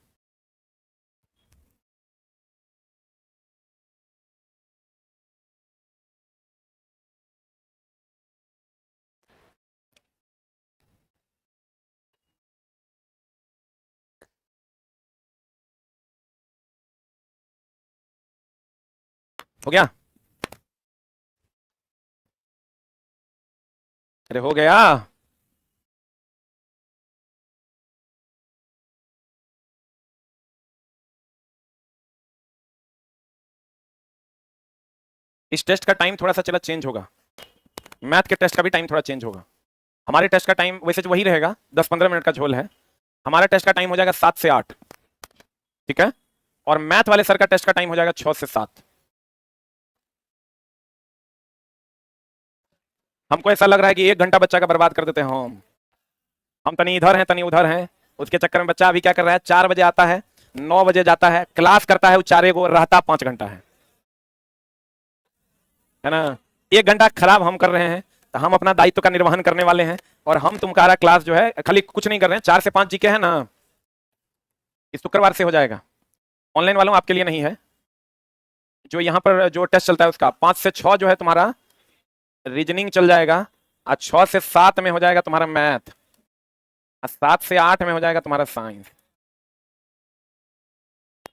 हो गया? अरे हो गया। इस टेस्ट का टाइम थोड़ा सा चला चेंज होगा, मैथ के टेस्ट का भी टाइम थोड़ा चेंज होगा। हमारे टेस्ट का टाइम वैसे तो वही रहेगा, 10-15 मिनट का झोल है। हमारा टेस्ट का टाइम हो जाएगा 7 से 8, ठीक है, और मैथ वाले सर का टेस्ट का टाइम हो जाएगा 6 से 7। हमको ऐसा लग रहा है कि 1 घंटा बच्चा का बर्बाद कर देते हैं हम तनी इधर हैं तनी उधर हैं, उसके चक्कर में बच्चा अभी क्या कर रहा है, 4 बजे आता है, 9 बजे जाता है, क्लास करता है, उचारे को रहता 5 घंटा है ना। 1 घंटा खराब हम कर रहे हैं, तो हम अपना दायित्व का निर्वहन करने वाले हैं। और हम तुम्हारा क्लास जो है खाली कुछ नहीं कर रहे हैं, 4 से 5 जीके है ना, इस शुक्रवार से हो जाएगा। ऑनलाइन वालों आपके लिए नहीं है, जो यहाँ पर जो टेस्ट चलता है उसका 5 से 6 जो है तुम्हारा रीजनिंग चल जाएगा, और 6 से 7 में हो जाएगा तुम्हारा मैथ, और 7 से 8 में हो जाएगा तुम्हारा साइंस,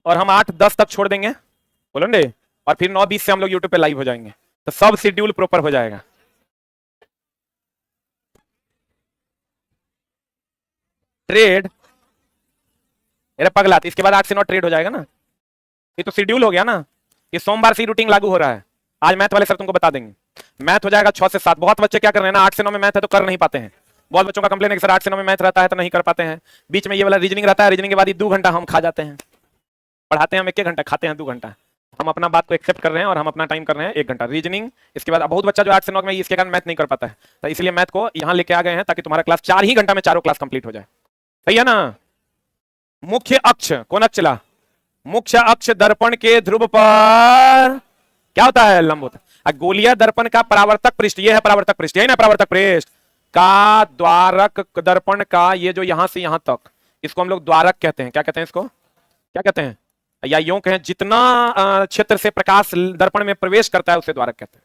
और हम 8-10 तक छोड़ देंगे बोलो ने, और फिर 9-20 से हम लोग यूट्यूब पे लाइव हो जाएंगे, तो सब शेड्यूल प्रॉपर हो जाएगा। ट्रेड मेरा पगला, इसके बाद 8 से 9 ट्रेड हो जाएगा ना, ये तो शेड्यूल हो गया ना, ये सोमवार से रूटीन लागू हो रहा है। आज मैथ वाले सर तुमको बता देंगे, मैथ हो जाएगा 6 से 7। बहुत बच्चे क्या कर रहे हैं ना, 8 से 9 में मैथ है तो कर नहीं पाते हैं। बहुत बच्चों का कंप्लेन है कि सर 8 से 9 में मैथ रहता है तो नहीं कर पाते हैं, बीच में ये वाला रीजनिंग रहता है, रीजनिंग के बाद ये 2 घंटा हम खा जाते हैं। पढ़ाते हैं हम 1 घंटा, खाते हैं 2 घंटा। हम अपना बात को एक्सेप्ट कर रहे हैं और हम अपना टाइम कर रहे हैं 1 घंटा रीजनिंग। इसके बाद बहुत बच्चा जो 8 से 9 में इसके कारण मैथ नहीं कर पाता है, तो इसलिए मैथ को यहाँ लेके आ गए हैं ताकि तुम्हारा क्लास 4 ही घंटा में चारों क्लास कंप्लीट हो जाए। सही है ना। मुख्य अक्ष कौन अक्ष चला, मुख्य अक्ष दर्पण के ध्रुव पर क्या होता है, लंब होता है। गोलीय दर्पण का परावर्तक पृष्ठ, ये है परावर्तक पृष्ठ, यही ना परावर्तक पृष्ठ का द्वारक दर्पण का, ये जो यहां से यहां तक, इसको हम लोग द्वारक कहते हैं। क्या कहते हैं इसको, क्या कहते हैं, या यूं कहें जितना क्षेत्र से प्रकाश दर्पण में प्रवेश करता है उसे द्वारक कहते हैं,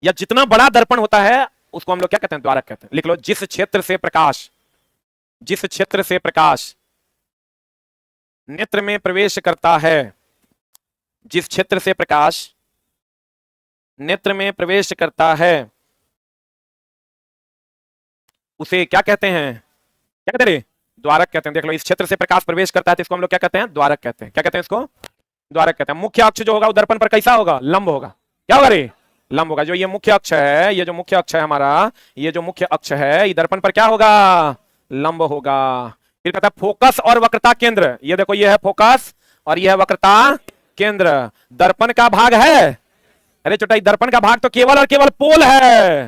या जितना बड़ा दर्पण होता है उसको हम लोग क्या कहते हैं, द्वारक कहते हैं। लिख लो, जिस क्षेत्र से प्रकाश, जिस क्षेत्र से प्रकाश नेत्र में प्रवेश करता है, जिस क्षेत्र से प्रकाश नेत्र में प्रवेश करता है उसे क्या कहते हैं, क्या कहते हैं, द्वारक कहते हैं। देख लो, इस क्षेत्र से प्रकाश प्रवेश करता है तो इसको हम लोग क्या कहते हैं, द्वारक कहते हैं। क्या कहते हैं इसको, द्वारक कहते हैं। मुख्य अक्ष जो होगा वो दर्पण पर कैसा होगा, लंब होगा। क्या होगा रे, लंब होगा। जो ये मुख्य अक्ष है, ये जो मुख्य अक्ष है हमारा, ये जो मुख्य अक्ष है ये दर्पण पर क्या होगा, लंब होगा। फिर कहता है फोकस और वक्रता केंद्र, ये देखो ये है फोकस और ये है वक्रता केंद्र। दर्पण का भाग है, अरे चोटाई दर्पण का भाग तो केवल और केवल पोल है।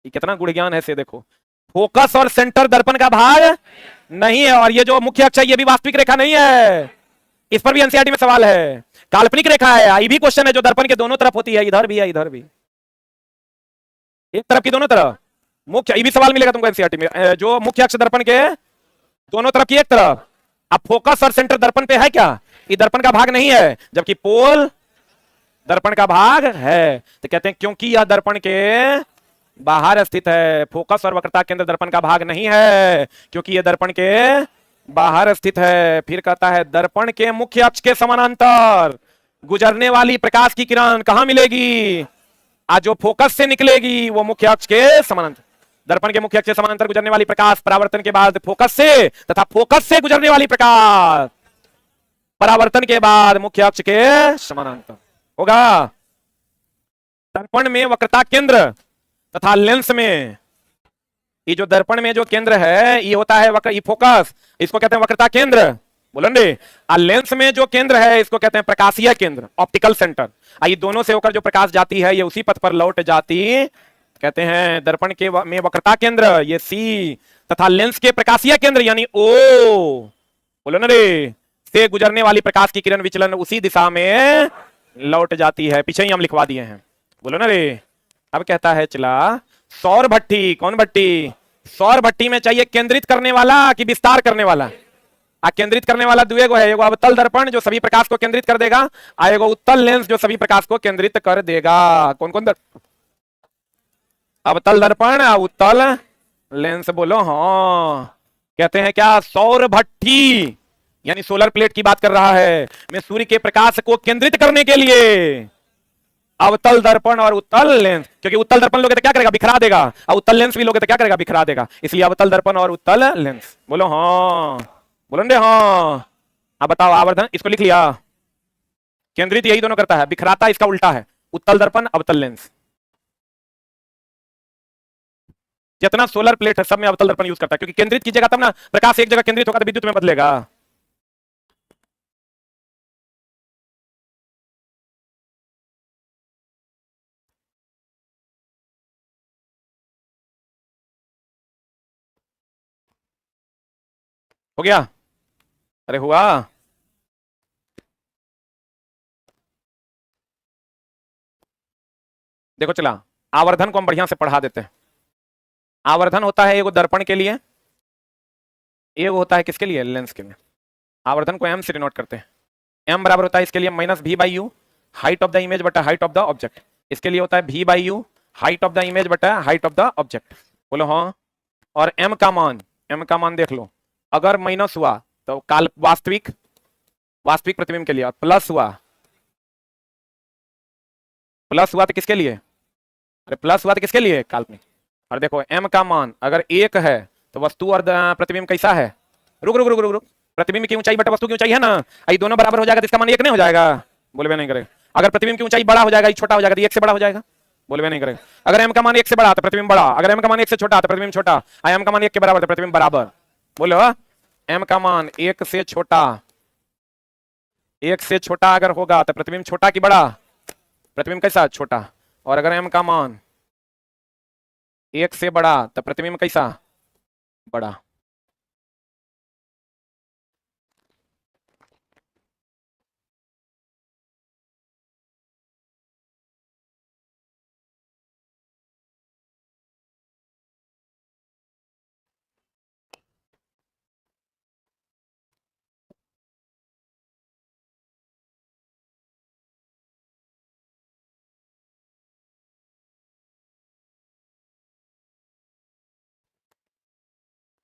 ये कितना गुण ज्ञान है से देखो, फोकस और सेंटर दर्पण का भाग नहीं है। और ये जो मुख्य अक्ष है ये भी वास्तविक रेखा नहीं है, इस पर भी एनसीईआरटी में सवाल है। काल्पनिक रेखा है, आई भी क्वेश्चन है जो दर्पण के दोनों तरफ होती है, इधर भी है इधर भी, एक तरफ की दोनों तरफ। मुख्य ये भी सवाल मिलेगा तुमको एनसीईआरटी में, जो मुख्य अक्ष दर्पण के दोनों तरफ की एक तरफ। अब फोकस और सेंटर दर्पण पे है क्या, ये दर्पण का भाग नहीं है, जबकि पोल दर्पण का भाग है। तो कहते हैं क्योंकि यह दर्पण के बाहर स्थित है, फोकस और वक्रता केंद्र दर्पण का भाग नहीं है क्योंकि यह दर्पण के बाहर स्थित है। फिर कहता है दर्पण के मुख्य अक्ष के समानांतर गुजरने वाली प्रकाश की किरण कहां मिलेगी, आज जो फोकस से निकलेगी वो मुख्य अक्ष के समानांतर। दर्पण के मुख्य अक्ष से समानांतर गुजरने वाली प्रकाश परावर्तन के बाद फोकस से, तथा फोकस से गुजरने वाली प्रकाश परावर्तन के बाद मुख्य अक्ष के समानांतर होगा। दर्पण में वक्रता केंद्र तथा लेंस में, ये जो दर्पण में जो केंद्र है ये होता है वक्र, ये फोकस, इसको कहते हैं वक्रता केंद्र, बोलेंगे। और लेंस में जो केंद्र है इसको कहते हैं प्रकाशीय केंद्र, ऑप्टिकल सेंटर। ये दोनों से होकर जो प्रकाश जाती है ये उसी पथ पर लौट जाती कहते हैं दर्पण के में वक्रता केंद्र ये सी तथा लेंस के प्रकाशीय केंद्र यानी ओ, बोलो ना रे, से गुजरने वाली प्रकाश की किरण विचलन उसी दिशा में लौट जाती है। पीछे ही हम लिखवा दिए हैं, बोलो ना रे। अब कहता है चला सौर भट्टी, कौन भट्टी? सौर भट्टी में चाहिए केंद्रित करने वाला कि विस्तार करने वाला? केंद्रित करने वाला दुए को है, एगो अवतल दर्पण जो सभी प्रकाश को केंद्रित कर देगा, एगो उत्तल लेंस जो सभी प्रकाश को केंद्रित कर देगा। कौन कौन अवतल दर्पण, उत्तल लेंस, बोलो हाँ। कहते हैं क्या? सौर भट्टी यानी सोलर प्लेट की बात कर रहा है, मैं सूर्य के प्रकाश को केंद्रित करने के लिए अवतल दर्पण और उत्तल लेंस, क्योंकि उत्तल दर्पण लोगे तो क्या करेगा? बिखरा देगा, और उत्तल लेंस भी लोगे तो क्या करेगा? बिखरा देगा। इसलिए अवतल दर्पण और उत्तल लेंस, बोलो हाँ, बोलो रे हाँ। अब बताओ आवर्धन, इसको लिख लिया। केंद्रित यही दोनों करता है, बिखराता इसका उल्टा है, उत्तल दर्पण अवतल लेंस। जितना सोलर प्लेट है सब में अवतल दर्पण यूज करता है, क्योंकि केंद्रित कीजिएगा तब ना, प्रकाश एक जगह केंद्रित होगा तो विद्युत में बदलेगा। हो गया? अरे हुआ? देखो चला, आवर्धन को हम बढ़िया से पढ़ा देते हैं। आवर्धन होता है एगो दर्पण के लिए, एगो होता है किसके लिए? लेंस के लिए। आवर्धन को एम से डिनोट करते हैं। एम बराबर होता है इसके लिए माइनस भी by you, height of the image बटा हाइट ऑफ द ऑब्जेक्ट। इसके लिए होता है भी by you, height of the image बटा हाइट ऑफ द ऑब्जेक्ट, बोलो हाँ। और एम का मान, एम का मान देख लो, अगर माइनस हुआ तो काल वास्तविक, वास्तविक प्रतिबिंब के लिए, प्लस हुआ, प्लस हुआ तो किसके लिए? अरे प्लस हुआ तो किसके लिए? काल्पनिक। और देखो एम का मान अगर एक है तो वस्तु और प्रतिबिंब कैसा है? रुक रुक रुक रुक रुक, प्रतिबिंब की ऊंचाई बटा वस्तु की ऊंचाई है ना, ये दोनों बराबर हो जाएगा तो इसका मान एक नहीं हो जाएगा? बोले नहीं करे। अगर प्रतिबिंब की ऊंचाई बड़ा हो जाएगा, छोटा हो जाएगा तो एक से बड़ा हो जाएगा? बोले नहीं करे। अगर एम का मान एक से बड़ा तो प्रतिबिंब बड़ा, अगर एम का मान एक से छोटा तो प्रतिबिंब छोटा, एम का मान एक के बराबर तो प्रतिबिंब बराबर। बोलो एम का मान एक से छोटा, एक से छोटा अगर होगा तो प्रतिबिंब छोटा कि बड़ा? प्रतिबिंब कैसा? छोटा। और अगर एम का मान एक से बड़ा तो प्रतिबिंब कैसा? बड़ा।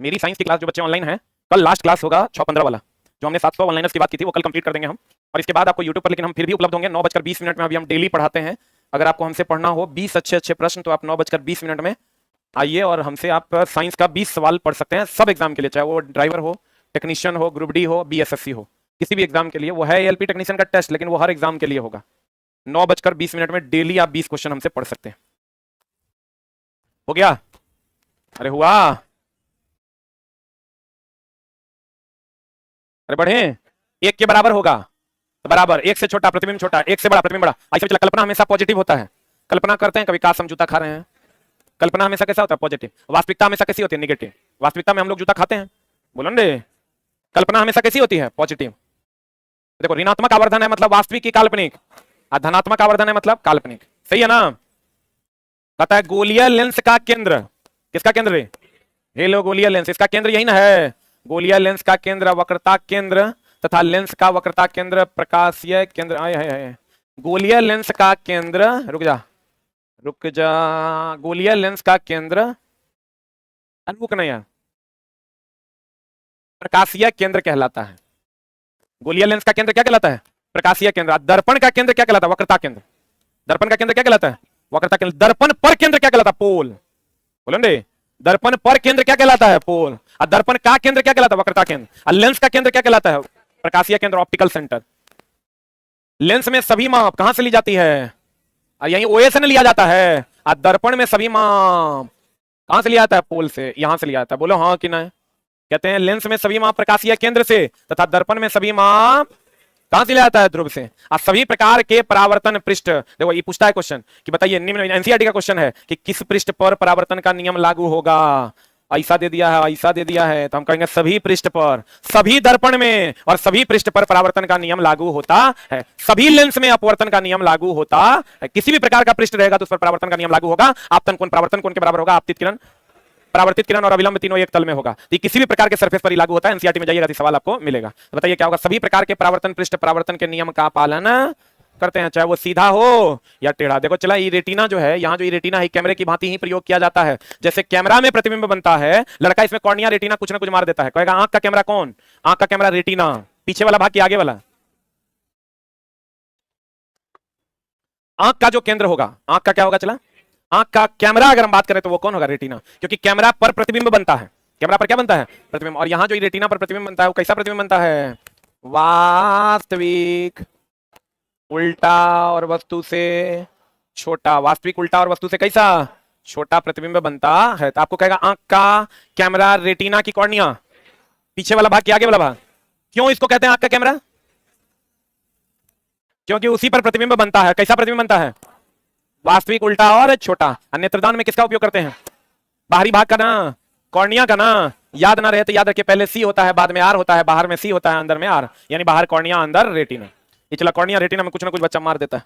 मेरी साइंस की क्लास जो बच्चे ऑनलाइन है, कल लास्ट क्लास होगा 6:15 वाला, जो हमने 700 ऑनलाइनर्स की बात की थी, वो कल कंप्लीट कर देंगे हम। और इसके बाद आपको यूट्यूब पर, लेकिन हम फिर भी उपलब्ध होंगे 9:20 में। अभी हम डेली पढ़ाते हैं। अगर आपको हमसे पढ़ना हो 20 अच्छे अच्छे प्रश्न, तो आप 9:20 में आइए और हमसे आप साइंस का 20 सवाल पढ़ सकते हैं, सब एग्जाम के लिए, चाहे वो ड्राइवर हो, टेक्नीशियन हो, ग्रुप डी हो, बीएसएससी हो, किसी भी एग्जाम के लिए। वो है एलपी टेक्नीशियन का टेस्ट, लेकिन वो हर एग्जाम के लिए होगा। 9:20 में डेली आप 20 क्वेश्चन हमसे पढ़ सकते हैं। हो गया? अरे हुआ? अरे बढ़े, एक के बराबर होगा तो बराबर, एक से छोटा प्रतिबिंब छोटा, एक से बड़ा प्रतिबिंब बड़ा, ऐसे चला। कल्पना हमेशा पॉजिटिव होता है, कल्पना करते हैं कभी काश हम जूता खा रहे हैं, कल्पना हमेशा कैसा होता है? पॉजिटिव। वास्तविकता हमेशा कैसी होती है? नेगेटिव। वास्तविकता में हम लोग जूता खाते हैं, बोलो ना रे। कल्पना हमेशा कैसी होती है? पॉजिटिव। देखो ऋणात्मक आवर्धन है मतलब वास्तविक की काल्पनिक, और धनात्मक आवर्धन है मतलब काल्पनिक, सही है ना? कहता है गोलीय लेंस का केंद्र, किसका केंद्र? ये लो गोलीय लेंस, इसका केंद्र यही ना है। गोलीय लेंस का केंद्र वक्रता केंद्र तथा लेंस का वक्रता केंद्र प्रकाशीय केंद्र। आए है गोलीय लेंस का केंद्र, रुक जा रुक जा, गोलीय लेंस का केंद्र, रुक नहीं यार, प्रकाशीय केंद्र कहलाता है। गोलीय लेंस का केंद्र क्या कहलाता है? प्रकाशीय केंद्र। दर्पण का केंद्र क्या कहलाता है? वक्रता केंद्र। दर्पण का केंद्र क्या कहलाता है? वक्रता केंद्र। दर्पण पर केंद्र क्या कहलाता है? पोल। बोलो रे, दर्पण पर केंद्र क्या कहलाता है? पोल। और दर्पण का केंद्र क्या कहलाता है? वक्रता केंद्र। और लेंस का केंद्र क्या कहलाता है? प्रकाशीय केंद्र, ऑप्टिकल सेंटर। लेंस में सभी माप कहां से ली जाती है? और यही ओए से लिया जाता है। और दर्पण में सभी माप कहां से लिया जाता है? पोल से, यहां से लिया जाता है। बोलो हाँ कि नहीं? कहते हैं लेंस में सभी माप प्रकाशीय केंद्र से तथा दर्पण में सभी माप कहां से ले आता है? ध्रुव से। अब सभी प्रकार के परावर्तन पृष्ठ, देखो ये पूछता है क्वेश्चन कि बताइए, निम्न एनसीईआरटी का क्वेश्चन है कि किस पृष्ठ पर परावर्तन का नियम लागू होगा। ऐसा दे दिया है, ऐसा दे दिया है, तो हम कहेंगे सभी पृष्ठ पर, सभी दर्पण में और सभी पृष्ठ पर परावर्तन का नियम लागू होता है। सभी लेंस में अपवर्तन का नियम लागू होता है। किसी भी प्रकार का पृष्ठ रहेगा तो उस पर परावर्तन का नियम लागू होगा। आपतन कोण परावर्तन कोण के बराबर होगा, आपतित किरण, परावर्तित किरण और अविलंब तीनों एक तल में होगा। तो किसी भी प्रकार के सरफेस पर ही लागू होता है। एनसीईआरटी में जाइएगा तो सवाल आपको मिलेगा। तो बताइए क्या होगा? सभी प्रकार के परावर्तन पृष्ठ परावर्तन के नियम का पालन करते हैं, चाहे वो सीधा हो या टेढ़ा। देखो चला, ये रेटिना जो है, यहाँ जो ये रेटिना है कैमरे की भांति ही प्रयोग किया जाता है। जैसे कैमरा में प्रतिबिंब बनता है, लड़का इसमें कॉर्निया रेटिना कुछ ना कुछ मार देता है, कहेगा आंख का कैमरा कौन? आंख का कैमरा रेटिना, पीछे वाला भाग के आगे वाला। आंख का जो केंद्र होगा, आंख का क्या होगा? चला, आंख का कैमरा अगर हम बात करें तो वो कौन होगा? रेटिना, क्योंकि कैमरा पर प्रतिबिंब बनता है। कैमरा पर क्या बनता है? प्रतिबिंब। और यहाँ जो रेटिना पर प्रतिबिंब बनता है वो कैसा प्रतिबिंब बनता है? वास्तविक उल्टा और वस्तु से छोटा। वास्तविक उल्टा और वस्तु से कैसा? छोटा प्रतिबिंब बनता है। तो आपको कहेगा आंख का कैमरा रेटिना की कॉर्निया, पीछे वाला भाग कि आगे वाला भाग। क्यों इसको कहते हैं आंख का कैमरा? क्योंकि उसी पर प्रतिबिंब बनता है। कैसा प्रतिबिंब बनता है? वास्तविक उल्टा और छोटा। नेत्रदान में किसका उपयोग करते हैं? बाहरी भाग का ना, कॉर्निया का ना। याद ना रहे तो याद रखिए, पहले सी होता है, बाद में आर होता है, बाहर में सी होता है, अंदर में आर, यानी बाहर कॉर्निया, अंदर रेटिना। ये चला, कॉर्निया रेटिना में कुछ ना कुछ बच्चा मार देता है।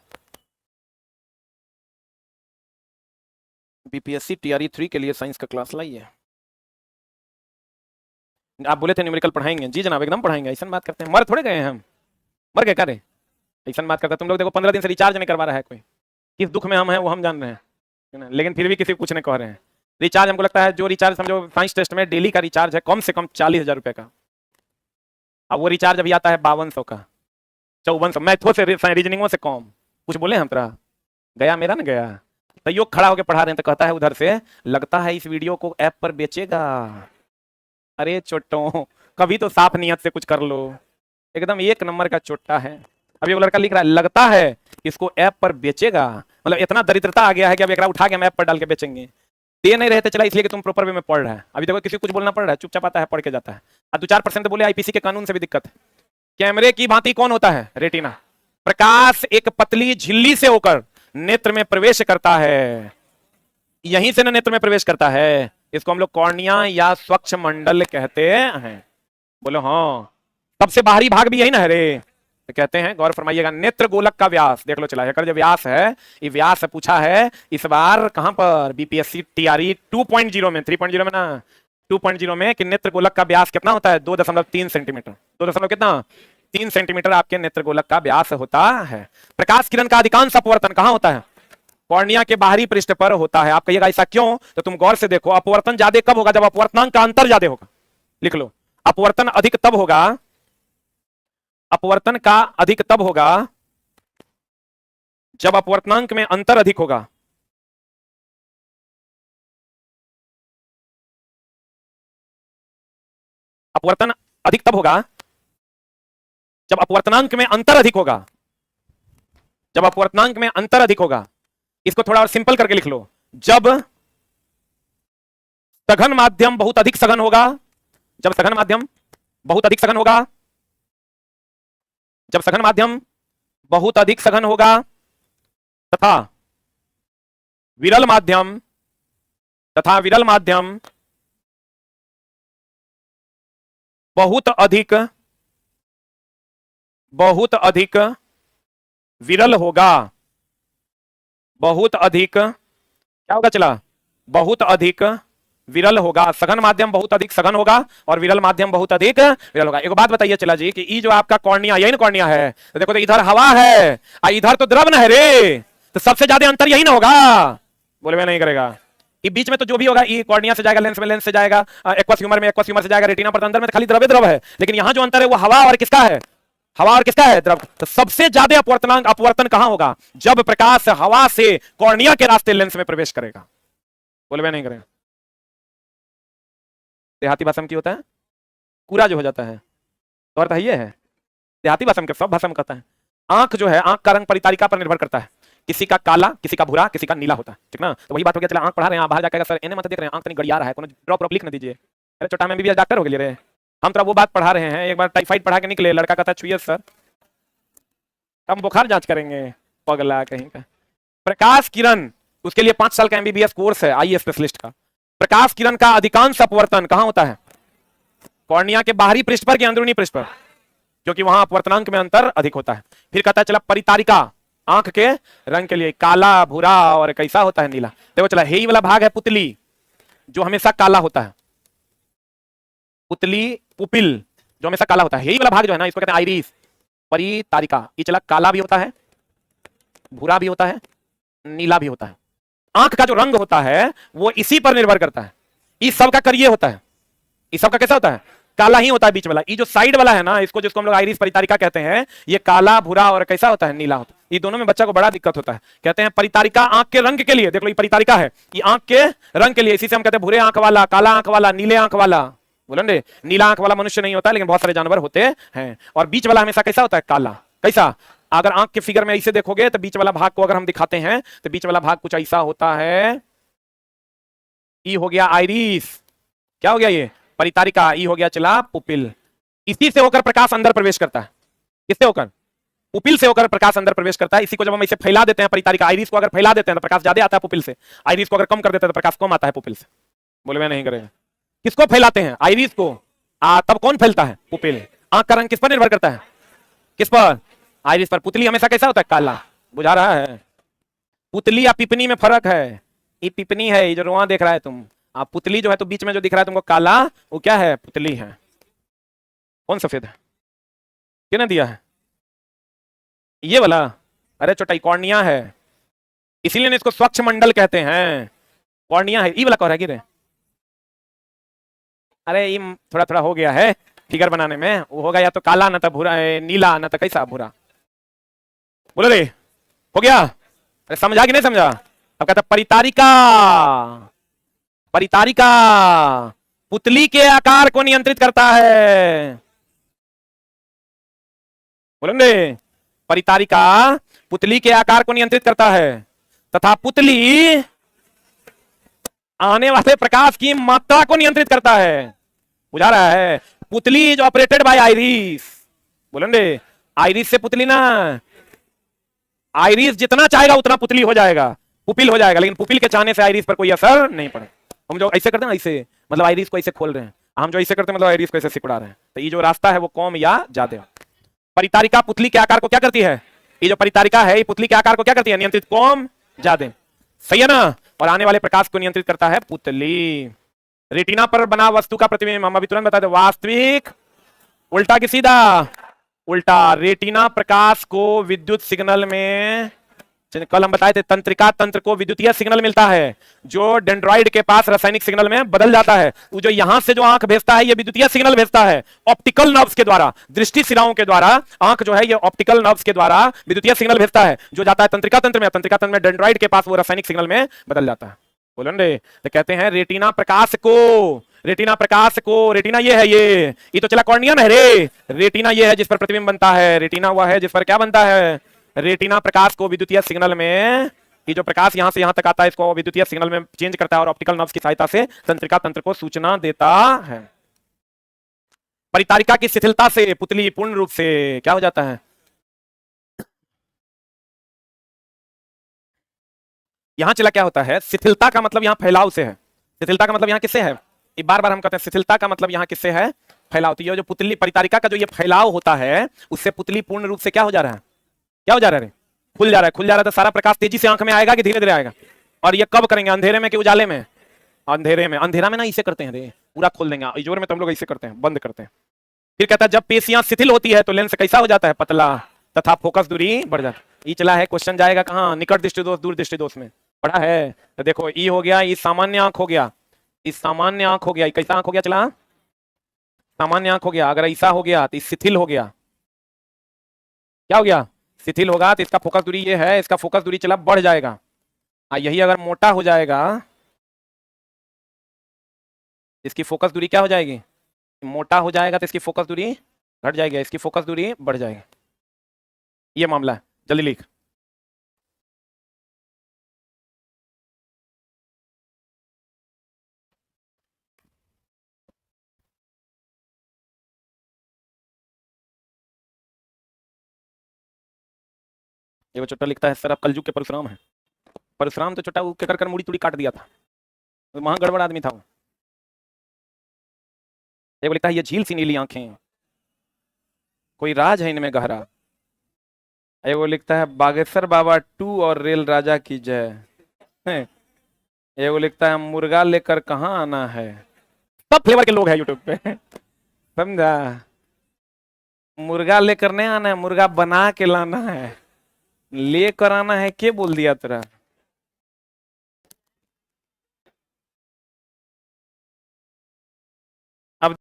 बीपीएससी टीआरई 3 के लिए साइंस का क्लास लाइए। आप बोले थे न्यूमेरिकल पढ़ाएंगे, जी जनाब एकदम पढ़ाएंगे। ऐसा बात करते हैं? मर थोड़े गए हैं हम, मर गए क्या रे? ऐसा बात करते हैं। तुम लोग देखो 15 दिन से रिचार्ज नहीं करवा रहा है कोई। किस दुख में हम हैं वो हम जान रहे हैं, लेकिन फिर भी किसी को कुछ नहीं कह रहे हैं। रिचार्ज हमको लगता है, जो रिचार्ज समझो साइंस टेस्ट में डेली का रिचार्ज है कम से कम 40,000 रुपए का। अब वो रिचार्ज अभी आता है 5200 का, 5400, मैथों से रीजनिंगों से कम। कुछ बोले हम तरह? गया मेरा ना गया। तो योग खड़ा होकर पढ़ा रहे हैं तो कहता है उधर से, लगता है इस वीडियो को ऐप पर बेचेगा। अरे चोटो, कभी तो साफ नियत से कुछ कर लो। एकदम एक नंबर का चोट्टा है। अभी वो लड़का लिख रहा है लगता है इसको ऐप पर बेचेगा। मतलब इतना दरिद्रता आ गया है कि अब एक उठा के हम ऐप पर डाल के बेचेंगे। दे नहीं रहते चला, इसलिए कि तुम प्रॉपर वे में पढ़ रहा है। अभी देखो किसी को कुछ बोलना पड़ रहा है, चुपचाप आता है, पढ़ के जाता है। और 2-4% बोले आईपीसी के कानून से भी दिक्कत है। कैमरे की भांति कौन होता है? रेटिना। प्रकाश एक पतली झिल्ली से होकर नेत्र में प्रवेश करता है, यहीं से ना नेत्र में प्रवेश करता है। इसको हम लोग कॉर्निया या स्वच्छ मंडल कहते हैं। बोलो हाँ, सबसे बाहरी भाग भी यही ना है रे। तो कहते हैं, गौर फरमाइएगा, नेत्र गोलक का व्यास देख लो चला, जो व्यास है, ये व्यास पूछा है इस बार कहां पर? बीपीएससी टीआरई 2.0 में, 3.0 में ना, 2.0 में, कि नेत्र गोलक का व्यास कितना होता है? 2.3 सेंटीमीटर। 2 कितना? 3 सेंटीमीटर आपके नेत्र गोलक का व्यास होता है। प्रकाश किरण का अधिकांश अपवर्तन कहां होता है? कॉर्निया के बाहरी पृष्ठ पर होता है। आप कहिएगा ऐसा क्यों? तो तुम गौर से देखो, अपवर्तन ज्यादा कब होगा? जब अपवर्तनांक का अंतर ज्यादा होगा। लिख लो, अपवर्तन अधिक तब होगा, अपवर्तन का अधिक तब होगा जब अपवर्तनांक में अंतर अधिक होगा। अपवर्तन अधिक तब होगा जब अपवर्तनांक में अंतर अधिक होगा। जब अपवर्तनांक में अंतर अधिक होगा। इसको थोड़ा और सिंपल करके लिख लो, जब सघन माध्यम बहुत अधिक सघन होगा। जब सघन माध्यम बहुत अधिक सघन होगा, जब सघन माध्यम बहुत अधिक सघन होगा तथा विरल माध्यम बहुत अधिक विरल होगा। बहुत अधिक क्या होगा चला? बहुत अधिक विरल होगा। सघन माध्यम बहुत अधिक सघन होगा और विरल माध्यम बहुत अधिक विरल होगा। एक बात बताइए चला जी, कि ये जो आपका कॉर्निया, यही ना कॉर्निया है, तो देखो तो इधर हवा है और इधर तो द्रव न है रे, तो सबसे ज्यादा अंतर यही ना होगा। बोले मैं नहीं करेगा। ये बीच में तो जो भी होगा, ये कॉर्निया से जाएगा लेंस में, लेंस से जाएगा एक्वस ह्यूमर में, एक्वस ह्यूमर से जाएगा रेटिना पर, अंदर में तो खाली द्रव द्रव है। लेकिन यहां जो अंतर है वो हवा और किसका है? हवा और किसका है? द्रव। तो सबसे ज्यादा अपवर्तन कहां होगा? जब प्रकाश हवा से कॉर्निया के रास्ते लेंस में प्रवेश करेगा। बोले मैं नहीं करेगा। देहाती भाषा में क्या होता है? पूरा जो हो जाता है, तो अर्थ ये है देहाती भाषा में, सब भाषा में कहता है। आंख जो है, आंख का रंग परितारिका पर निर्भर करता है। किसी का काला, किसी का भूरा, किसी का नीला होता है, ठीक ना? तो वही बात हो गया। चला आंख पढ़ा रहे हैं, बाहर जाकर सर इन्हें मत देख रहे हैं, आंख तनी गड़िया रहा है, ड्रॉप लिख न दीजिए। अरे छोटा में भी डॉक्टर हो गए रे, हम तो वो बात पढ़ा रहे हैं। एक बार टाइफाइड पढ़ा के निकले, लड़का कहता है छुइए सर, हम बुखार जांच करेंगे, पगला कहीं का। प्रकाश किरण, उसके लिए 5 साल का एमबीबीएस कोर्स है आई स्पेशलिस्ट का। प्रकाश किरण का अधिकांश अपवर्तन कहां होता है? कॉर्निया के बाहरी पृष्ठ पर कि अंदरूनी पृष्ठ पर? क्योंकि वहां अपवर्तनांक में अंतर अधिक होता है। फिर कहता चला परितारिका, आंख के रंग के लिए काला, भूरा और कैसा होता है? नीला। देखो चला, हे वाला भाग है पुतली, जो हमेशा काला होता है। पुतली, पुपिल, जो हमेशा काला होता है। हे वाला भाग जो है ना, इसको कहते हैं आइरिस। परितारिका, ये चला काला भी होता है, भूरा भी होता है, नीला भी होता है। आंख का जो रंग होता है वो इसी पर निर्भर करता है। इस सब का करिए होता है, इस सब का कैसा होता है? काला ही होता है बीच वाला। ये जो साइड वाला है ना, इसको जिसको हम लोग आइरिस परितारिका कहते हैं, ये काला, भूरा और कैसा होता है? नीला होता है। ये दोनों में बच्चा को बड़ा दिक्कत होता है। कहते हैं परितारिका आंख के रंग के लिए, देख लो ये परितारिका है, ये आंख के रंग के लिए, इसी से हम कहते हैं भूरे आंख वाला, काला आंख वाला, नीले आंख वाला। बोलेंगे नीला आंख वाला मनुष्य नहीं होता, लेकिन बहुत सारे जानवर होते हैं। और बीच वाला हमेशा कैसा होता है? काला। कैसा? अगर आंख के फिगर में ऐसे देखोगे तो बीच वाला भाग को अगर हम दिखाते हैं तो बीच वाला भाग कुछ ऐसा होता है। ई हो गया आइरिस, क्या हो गया ये? परितारिका। ई हो गया चला पुपिल। इसी से होकर प्रकाश अंदर प्रवेश करता है। किससे होकर? पुपिल से होकर प्रकाश अंदर प्रवेश करता है। इसी को जब हम इसे फैला देते हैं, परितारिका आइरिस को अगर फैला देते हैं तो प्रकाश ज्यादा आता है पुपिल से। आइरिस को अगर कम कर देते हैं तो प्रकाश कम आता है पुपिल से। बोले मैं नहीं करेगा। किसको फैलाते हैं? आइरिस को। तब कौन फैलता है? पुपिल। आंख का रंग किस पर निर्भर करता है? किस पर? आइरिस पर। पुतली हमेशा कैसा होता है? काला। बुझा रहा है? पुतली या पिपनी में फर्क है। ये पिपनी है, ये जो रोआ देख रहा है तुम। पुतली जो है तो बीच में जो दिख रहा है तुमको काला, वो क्या है? पुतली है। कौन सफेद है? किसने दिया है? ये वाला? अरे छोटा कॉर्निया है, इसीलिए इसको स्वच्छ मंडल कहते हैं। कॉर्निया है। ई वाला कौन है? गिरे। अरे ये थोड़ा थोड़ा हो गया है फिगर बनाने में। वो होगा या तो काला, ना तो भूरा, नीला, ना तो कैसा? भूरा। बोलो रे, हो गया? अरे समझा कि नहीं समझा? अब कहता परितारिका। परितारिका पुतली के आकार को नियंत्रित करता है। बोलेंगे परितारिका पुतली के आकार को नियंत्रित करता है, तथा पुतली आने वाले प्रकाश की मात्रा को नियंत्रित करता है। बुझा रहा है? पुतली जो ऑपरेटेड बाय आइरिस। बोलेंगे आइरिस से पुतली ना, आइरिस जितना चाहेगा उतना पुतली हो जाएगा, पुपिल हो जाएगा, लेकिन पुपिल के चाहने से आइरिस पर कोई असर नहीं पड़े। हम जो ऐसे करते हैं ऐसे, मतलब आइरिस को ऐसे खोल रहे हैं, हम जो ऐसे करते हैं मतलब आइरिस को ऐसे सिकुड़ा रहे हैं। तो ये जो रास्ता है वो कम या ज्यादा। परितारिका पुतली के आकार को क्या करती है? ये जो परितारिका है ये पुतली के आकार को क्या करती है? नियंत्रित। कम ज्यादा, सही है ना? और आने वाले प्रकाश को नियंत्रित करता है पुतली। रेटिना पर बना वस्तु का प्रतिबिंब, हम अभी तुरंत बता दें, वास्तविक, उल्टा कि सीधा? उल्टा। रेटिना प्रकाश को विद्युत सिग्नल में, कल हम बताए थे, तंत्रिका तंत्र को विद्युतीय सिग्नल मिलता है जो डेंड्रॉइड के पास रासायनिक सिग्नल में बदल जाता है। वो जो यहां से जो आंख भेजता है ये विद्युतीय सिग्नल भेजता है ऑप्टिकल नर्व्स के द्वारा, दृष्टि सिराओं के द्वारा। आंख जो है ये ऑप्टिकल नर्व्स के द्वारा विद्युतीय सिग्नल भेजता है जो जाता है तंत्रिका तंत्र में। तंत्रिका तंत्र में डेंड्रॉइड के पास वो रासायनिक सिग्नल में बदल जाता है। बोलो रे, तो कहते हैं रेटिना प्रकाश को, रेटिना प्रकाश को, रेटिना ये है, ये तो चला कॉर्निया है रे। रेटिना ये है जिस पर प्रतिबिंब बनता है, रेटिना हुआ है जिस पर क्या बनता है? रेटिना प्रकाश को विद्युतीय सिग्नल में, ये जो प्रकाश यहां से यहां तक आता है इसको विद्युतीय सिग्नल में चेंज करता है और ऑप्टिकल नर्व्स की सहायता से तंत्रिका तंत्र को सूचना देता है। परितारिका की शिथिलता से पुतली पूर्ण रूप से क्या हो जाता है? यहां चला क्या होता है? शिथिलता का मतलब यहां फैलाव से है। शिथिलता का मतलब यहां किससे है? ये बार बार हम कहते हैं शिथिलता का मतलब यहां किससे है? फैलाव। तो ये जो पुतली परितारिका का जो ये फैलाव होता है उससे पुतली पूर्ण रूप से क्या हो जा रहा है? क्या हो जा रहा है? खुल जा रहा है। खुल जा रहा है तो सारा प्रकाश तेजी से आंख में आएगा कि धीरे धीरे आएगा? और ये कब करेंगे? अंधेरे में कि उजाले में? अंधेरे में। अंधेरा में ना इसे करते हैं रे, पूरा खोल देंगे। इजोर में तो हम लोग ऐसे करते हैं, बंद करते हैं। फिर कहता है जब पेशियां शिथिल होती है तो लेंस कैसा हो जाता है? पतला, तथा फोकस दूरी बढ़ जाती है। ये चला है, क्वेश्चन जाएगा कहाँ? निकट दृष्टि दोष, दूर दृष्टि दोष में पढ़ा है। तो देखो ई हो गया, ये सामान्य आंख हो गया, इस सामान्य आंख हो गया, कैसा आंख हो गया? चला सामान्य आंख हो गया। अगर ऐसा हो गया तो शिथिल हो गया। क्या हो गया? शिथिल होगा तो इसका फोकस दूरी ये है, इसका फोकस दूरी चला बढ़ जाएगा। यही अगर मोटा हो जाएगा, इसकी फोकस दूरी क्या हो जाएगी? मोटा हो जाएगा तो इसकी फोकस दूरी घट जाएगी, इसकी फोकस दूरी बढ़ जाएगी। ये मामला है। जल्दी लिख। ये वो चोटा लिखता है सर आप कलयुग के परशुराम हैं। परशुराम तो चोटा के कर मुड़ी तुड़ी काट दिया था, तो वहां गड़बड़ आदमी था वो। ये वो लिखता है ये झील सी नीली आंखें, कोई राज है इनमें गहरा। ये वो लिखता है बागेश्वर बाबा 2 और रेल राजा की जय। ये वो लिखता है मुर्गा लेकर कहाँ आना है। सब फ्लेवर के लोग हैं यूट्यूब पे, समझा। मुर्गा लेकर नहीं आना है, मुर्गा बना के लाना है, लेकर आना है के बोल दिया तेरा। अब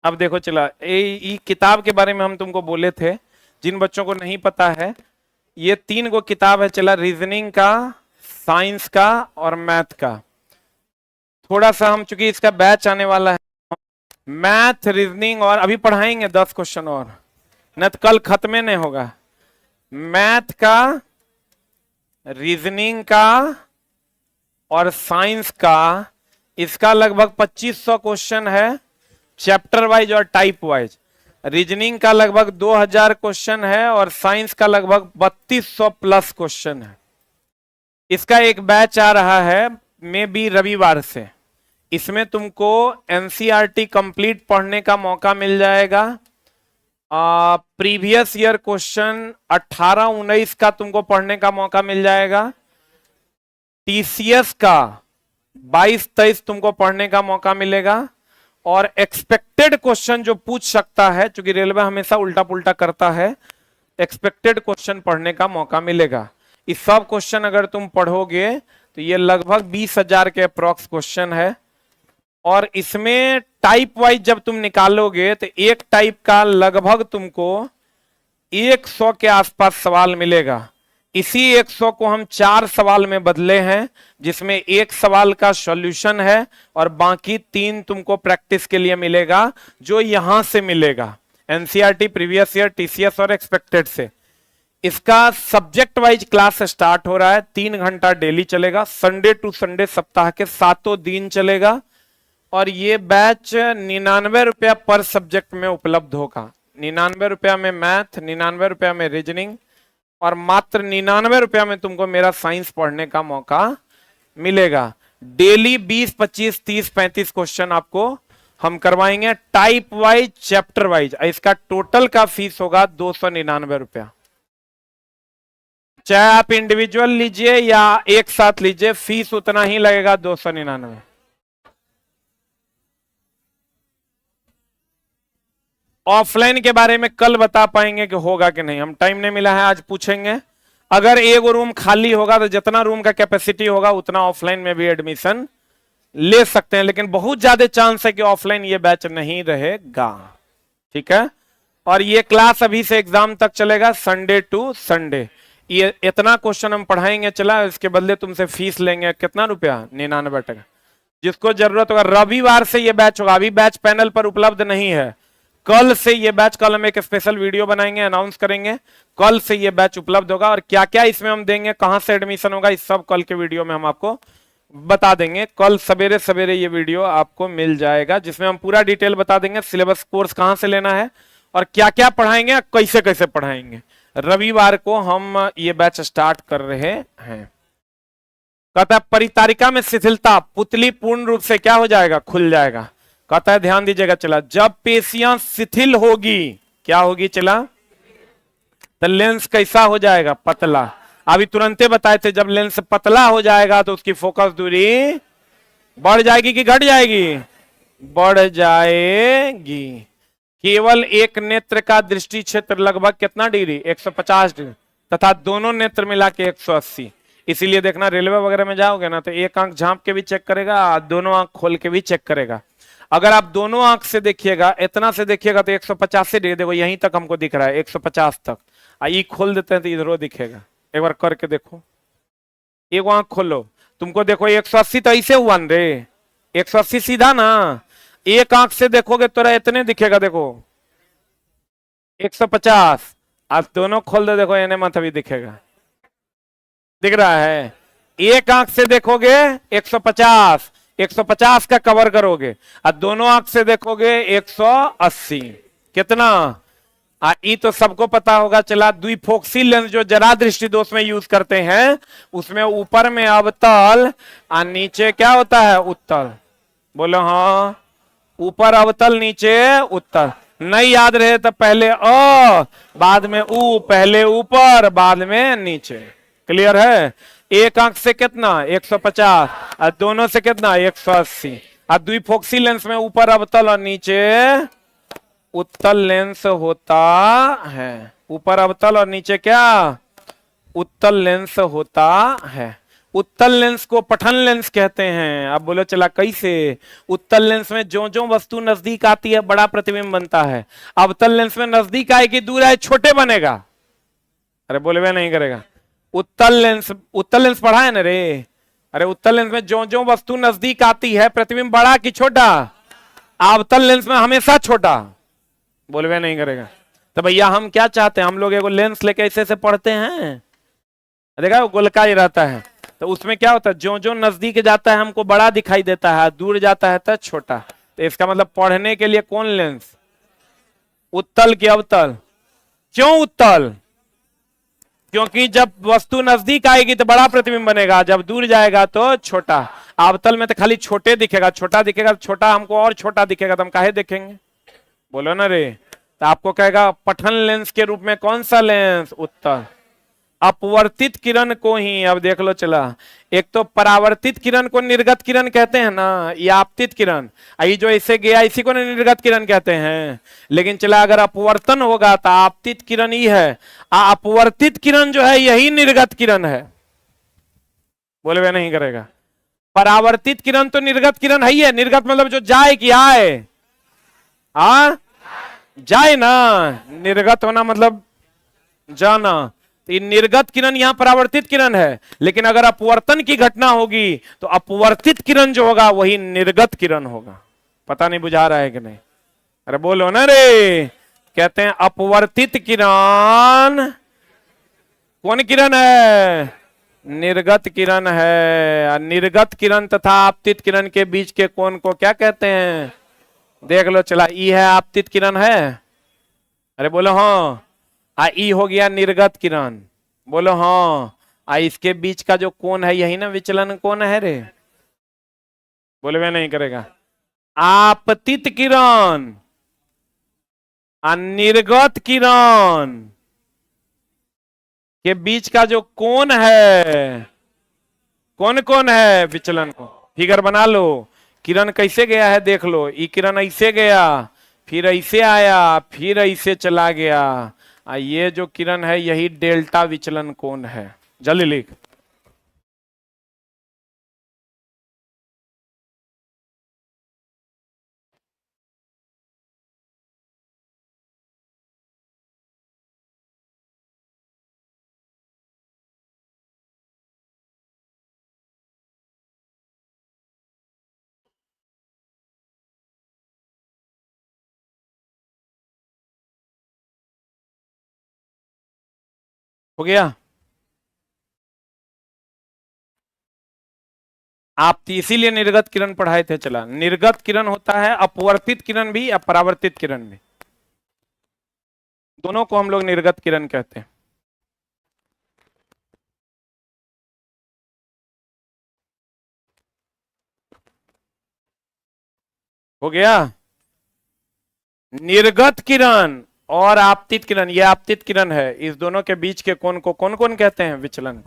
अब देखो चला ये किताब के बारे में हम तुमको बोले थे, जिन बच्चों को नहीं पता है, ये 3 गो किताब है चला, रीजनिंग का, साइंस का और मैथ का। थोड़ा सा हम चूंकि इसका बैच आने वाला है, मैथ रीजनिंग और अभी पढ़ाएंगे 10 क्वेश्चन और, न तो कल खत्म नहीं होगा। मैथ का, रीजनिंग का और साइंस का, इसका लगभग 2500 क्वेश्चन है चैप्टर वाइज और टाइप वाइज। रीजनिंग का लगभग 2000 क्वेश्चन है और साइंस का लगभग 3200 प्लस क्वेश्चन है। इसका एक बैच आ रहा है मे बी रविवार से, इसमें तुमको एनसीईआरटी कंप्लीट पढ़ने का मौका मिल जाएगा। प्रीवियस ईयर क्वेश्चन 18-19 का तुमको पढ़ने का मौका मिल जाएगा। टीसीएस का 22-23 तुमको पढ़ने का मौका मिलेगा। और एक्सपेक्टेड क्वेश्चन जो पूछ सकता है, क्योंकि रेलवे हमेशा उल्टा पुल्टा करता है, एक्सपेक्टेड क्वेश्चन पढ़ने का मौका मिलेगा। इस सब क्वेश्चन अगर तुम पढ़ोगे तो ये लगभग 20,000 के अप्रॉक्स क्वेश्चन है। और इसमें टाइप वाइज जब तुम निकालोगे तो एक टाइप का लगभग तुमको 100 के आसपास सवाल मिलेगा। इसी 100 को हम 4 सवाल में बदले हैं, जिसमें एक सवाल का सॉल्यूशन है और बाकी 3 तुमको प्रैक्टिस के लिए मिलेगा, जो यहां से मिलेगा एनसीईआरटी, प्रीवियस ईयर, टीसीएस और एक्सपेक्टेड से। इसका सब्जेक्ट वाइज क्लास स्टार्ट हो रहा है, 3 घंटा डेली चलेगा, संडे टू संडे सप्ताह के 7 दिन चलेगा। और ये बैच 99 रुपया पर सब्जेक्ट में उपलब्ध होगा। 99 रुपया में मैथ, 99 रुपया में रीजनिंग और मात्र 99 रुपया में तुमको मेरा साइंस पढ़ने का मौका मिलेगा। डेली 20, 25, 30, 35 क्वेश्चन आपको हम करवाएंगे टाइप वाइज, चैप्टर वाइज। इसका टोटल का फीस होगा 299 रुपया। चाहे आप इंडिविजुअल लीजिए या एक साथ लीजिए, फीस उतना ही लगेगा 299। ऑफलाइन के बारे में कल बता पाएंगे कि होगा कि नहीं, हम टाइम नहीं मिला है, आज पूछेंगे। अगर एक रूम खाली होगा तो जितना रूम का कैपेसिटी होगा उतना ऑफलाइन में भी एडमिशन ले सकते हैं, लेकिन बहुत ज्यादा चांस है कि ऑफलाइन ये बैच नहीं रहेगा। ठीक है। और ये क्लास अभी से एग्जाम तक चलेगा, संडे टू संडे। ये इतना क्वेश्चन हम पढ़ाएंगे चला, इसके बदले तुमसे फीस लेंगे कितना रुपया, 99 टका। जिसको जरूरत होगा रविवार से ये बैच होगा, अभी बैच पैनल पर उपलब्ध नहीं है। कल से ये बैच, कल हम एक स्पेशल वीडियो बनाएंगे, अनाउंस करेंगे, कल से ये बैच उपलब्ध होगा। और क्या क्या इसमें हम देंगे, कहां से एडमिशन होगा, इस सब कल के वीडियो में हम आपको बता देंगे। कल सवेरे सवेरे ये वीडियो आपको मिल जाएगा, जिसमें हम पूरा डिटेल बता देंगे, सिलेबस कोर्स कहां से लेना है और क्या क्या पढ़ाएंगे, कैसे कैसे पढ़ाएंगे। रविवार को हम ये बैच स्टार्ट कर रहे हैं। कहता है परितारिका में शिथिलता, पुतली पूर्ण रूप से क्या हो जाएगा, खुल जाएगा। कहता है ध्यान दीजिएगा चला, जब पेशियां शिथिल होगी, क्या होगी चला, तो लेंस कैसा हो जाएगा, पतला। अभी तुरंते बताए थे, जब लेंस पतला हो जाएगा तो उसकी फोकस दूरी बढ़ जाएगी कि घट जाएगी, बढ़ जाएगी। केवल एक नेत्र का दृष्टि क्षेत्र लगभग कितना डिग्री, 150 डिग्री, तथा दोनों नेत्र मिला के 180। इसीलिए देखना रेलवे वगैरह में जाओगे ना तो एक आंख झांप के भी चेक करेगा, दोनों आंख खोल के भी चेक करेगा। अगर आप दोनों आंख से देखिएगा, इतना से देखिएगा तो 150 डिग्री, देखो यहीं तक हमको दिख रहा है 150 तक। ये खोल देते हैं तो इधरों दिखेगा। एक बार करके देखो, एक आंख खोलो, तुमको देखो 180 तो ऐसे हुआ न रे, 180 सीधा ना। एक आंख से देखोगे तो इतने दिखेगा, देखो 150। आप दोनों खोल दे, देखो एने मत भी दिखेगा, दिख रहा है। एक आंख से देखोगे 150, 150 का कवर करोगे, और दोनों आंख से देखोगे 180। कितना, ई तो सबको पता होगा। चला द्विफोक्सी लेंस जो जरा दृष्टि दोष में यूज करते हैं, उसमें ऊपर में अवतल और नीचे क्या होता है, उत्तल। बोलो हाँ, ऊपर अवतल नीचे उत्तल। नहीं याद रहे तो पहले बाद में ऊ, पहले ऊपर बाद में नीचे। क्लियर है? एक आंख से कितना 150 और दोनों से कितना 180। और द्विफोक्सी लेंस में ऊपर अवतल और नीचे उत्तल लेंस होता है। ऊपर अवतल और नीचे क्या, उत्तल लेंस होता है। उत्तल लेंस को पठन लेंस कहते हैं। अब बोलो चला कैसे? उत्तल लेंस में जो जो वस्तु नजदीक आती है बड़ा प्रतिबिंब बनता है। अवतल लेंस में नजदीक आएगी, दूर आए छोटे बनेगा। अरे बोले वे नहीं करेगा। उत्तल लेंस पढ़ा है ना रे? अरे उत्तल लेंस में जो जो वस्तु नजदीक आती है प्रतिबिंब बड़ा कि छोटा? अवतल लेंस में हमेशा छोटा। बोले वे नहीं करेगा। तो भैया हम क्या चाहते हैं? हम लोग एगो लेंस लेके ऐसे से पढ़ते हैं, देखा वो गोलका ही रहता है। तो उसमें क्या होता है, जो जो नजदीक जाता है हमको बड़ा दिखाई देता है, दूर जाता है तो छोटा। तो इसका मतलब पढ़ने के लिए कौन लेंस? उत्तल की अवतल? क्यों उत्तल? क्योंकि जब वस्तु नजदीक आएगी तो बड़ा प्रतिबिंब बनेगा, जब दूर जाएगा तो छोटा। अवतल में तो खाली छोटे दिखेगा, छोटा दिखेगा, छोटा हमको और छोटा दिखेगा, तो हम काहे देखेंगे? बोलो ना रे। तो आपको कहेगा पठन लेंस के रूप में कौन सा लेंस? उत्तल। अपवर्तित किरण को ही, अब देख लो चला, एक तो परावर्तित किरण को निर्गत किरण कहते हैं ना, या आपतित किरण, ये जो ऐसे गया इसी को निर्गत किरण कहते हैं। लेकिन चला अगर अपवर्तन होगा तो आपतित किरण ही है, अपवर्तित किरण जो है यही निर्गत किरण है। बोले वे नहीं करेगा। परावर्तित किरण तो निर्गत किरण है ही है। निर्गत मतलब जो जाए कि आए, जाए ना, निर्गत होना मतलब जाना। तो ये निर्गत किरण यहां परावर्तित किरण है। लेकिन अगर अपवर्तन की घटना होगी तो अपवर्तित किरण जो होगा वही निर्गत किरण होगा। पता नहीं बुझा रहा है कि नहीं? अरे बोलो ना रे। कहते हैं अपवर्तित किरण कौन किरण है? निर्गत किरण है। निर्गत किरण तथा आपतित किरण के बीच के कोण को क्या कहते हैं? देख लो चला, ई है आपतित किरण है। अरे बोलो हाँ। ई हो गया निर्गत किरण। बोलो हाँ। इसके बीच का जो कोण है यही ना विचलन कोण है रे। बोले वे नहीं करेगा। आपतित किरण निर्गत किरण के बीच का जो कोण है, कौन कौन है विचलन को? फिगर बना लो। किरण कैसे गया है देख लो। ई किरण ऐसे गया, फिर ऐसे आया, फिर ऐसे चला गया। ये जो किरण है यही डेल्टा विचलन कोण है। जल्दी लिख। हो गया? आप इसीलिए निर्गत किरण पढ़ाए थे। चला, निर्गत किरण होता है अपवर्तित किरण भी या परावर्तित किरण भी, दोनों को हम लोग निर्गत किरण कहते हैं। हो गया? निर्गत किरण और आपतित किरण, ये आपतित किरण है, इस दोनों के बीच के कोण को कौन कौन कहते हैं? विचलन।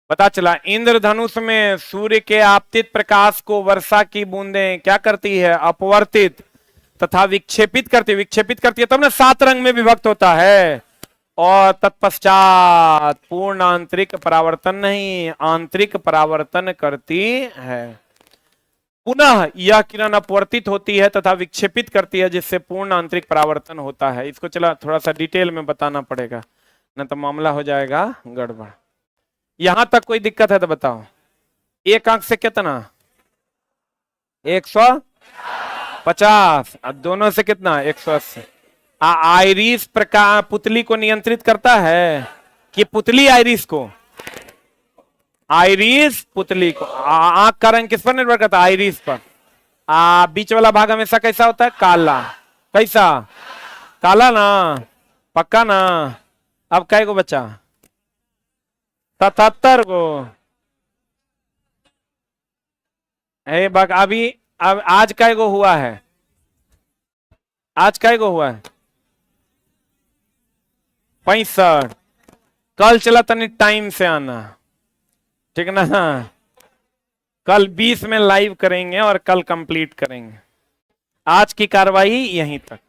पता चला इंद्रधनुष में सूर्य के आपतित प्रकाश को वर्षा की बूंदें क्या करती है? अपवर्तित तथा विक्षेपित करती है। विक्षेपित करती है तब ना 7 रंग में विभक्त होता है। और तत्पश्चात पूर्ण आंतरिक परावर्तन नहीं, आंतरिक परावर्तन करती है। पुनः यह किरण अपवर्तित होती है तथा विक्षेपित करती है, जिससे पूर्ण आंतरिक परावर्तन होता है। इसको चला थोड़ा सा डिटेल में बताना पड़ेगा, न तो मामला हो जाएगा गड़बड़। यहां तक कोई दिक्कत है तो बताओ। एक आंख से कितना? 150। और दोनों से कितना? 180। आइरिस प्रकार पुतली को नियंत्रित करता है कि पुतली आइरिस को? आइरिस पुतली को। आंख का रंग किस पर निर्भर करता है? आइरिस पर। बीच वाला भाग हमेशा कैसा होता है? काला। कैसा? काला ना, पक्का ना। अब कै को बचा? 77 को। बक अभी अब आज कै को हुआ है? आज कै को हुआ है? 65। कल चला तनी टाइम से आना, ठीक ना? कल 20 में लाइव करेंगे और कल कंप्लीट करेंगे। आज की कार्रवाई यहीं तक।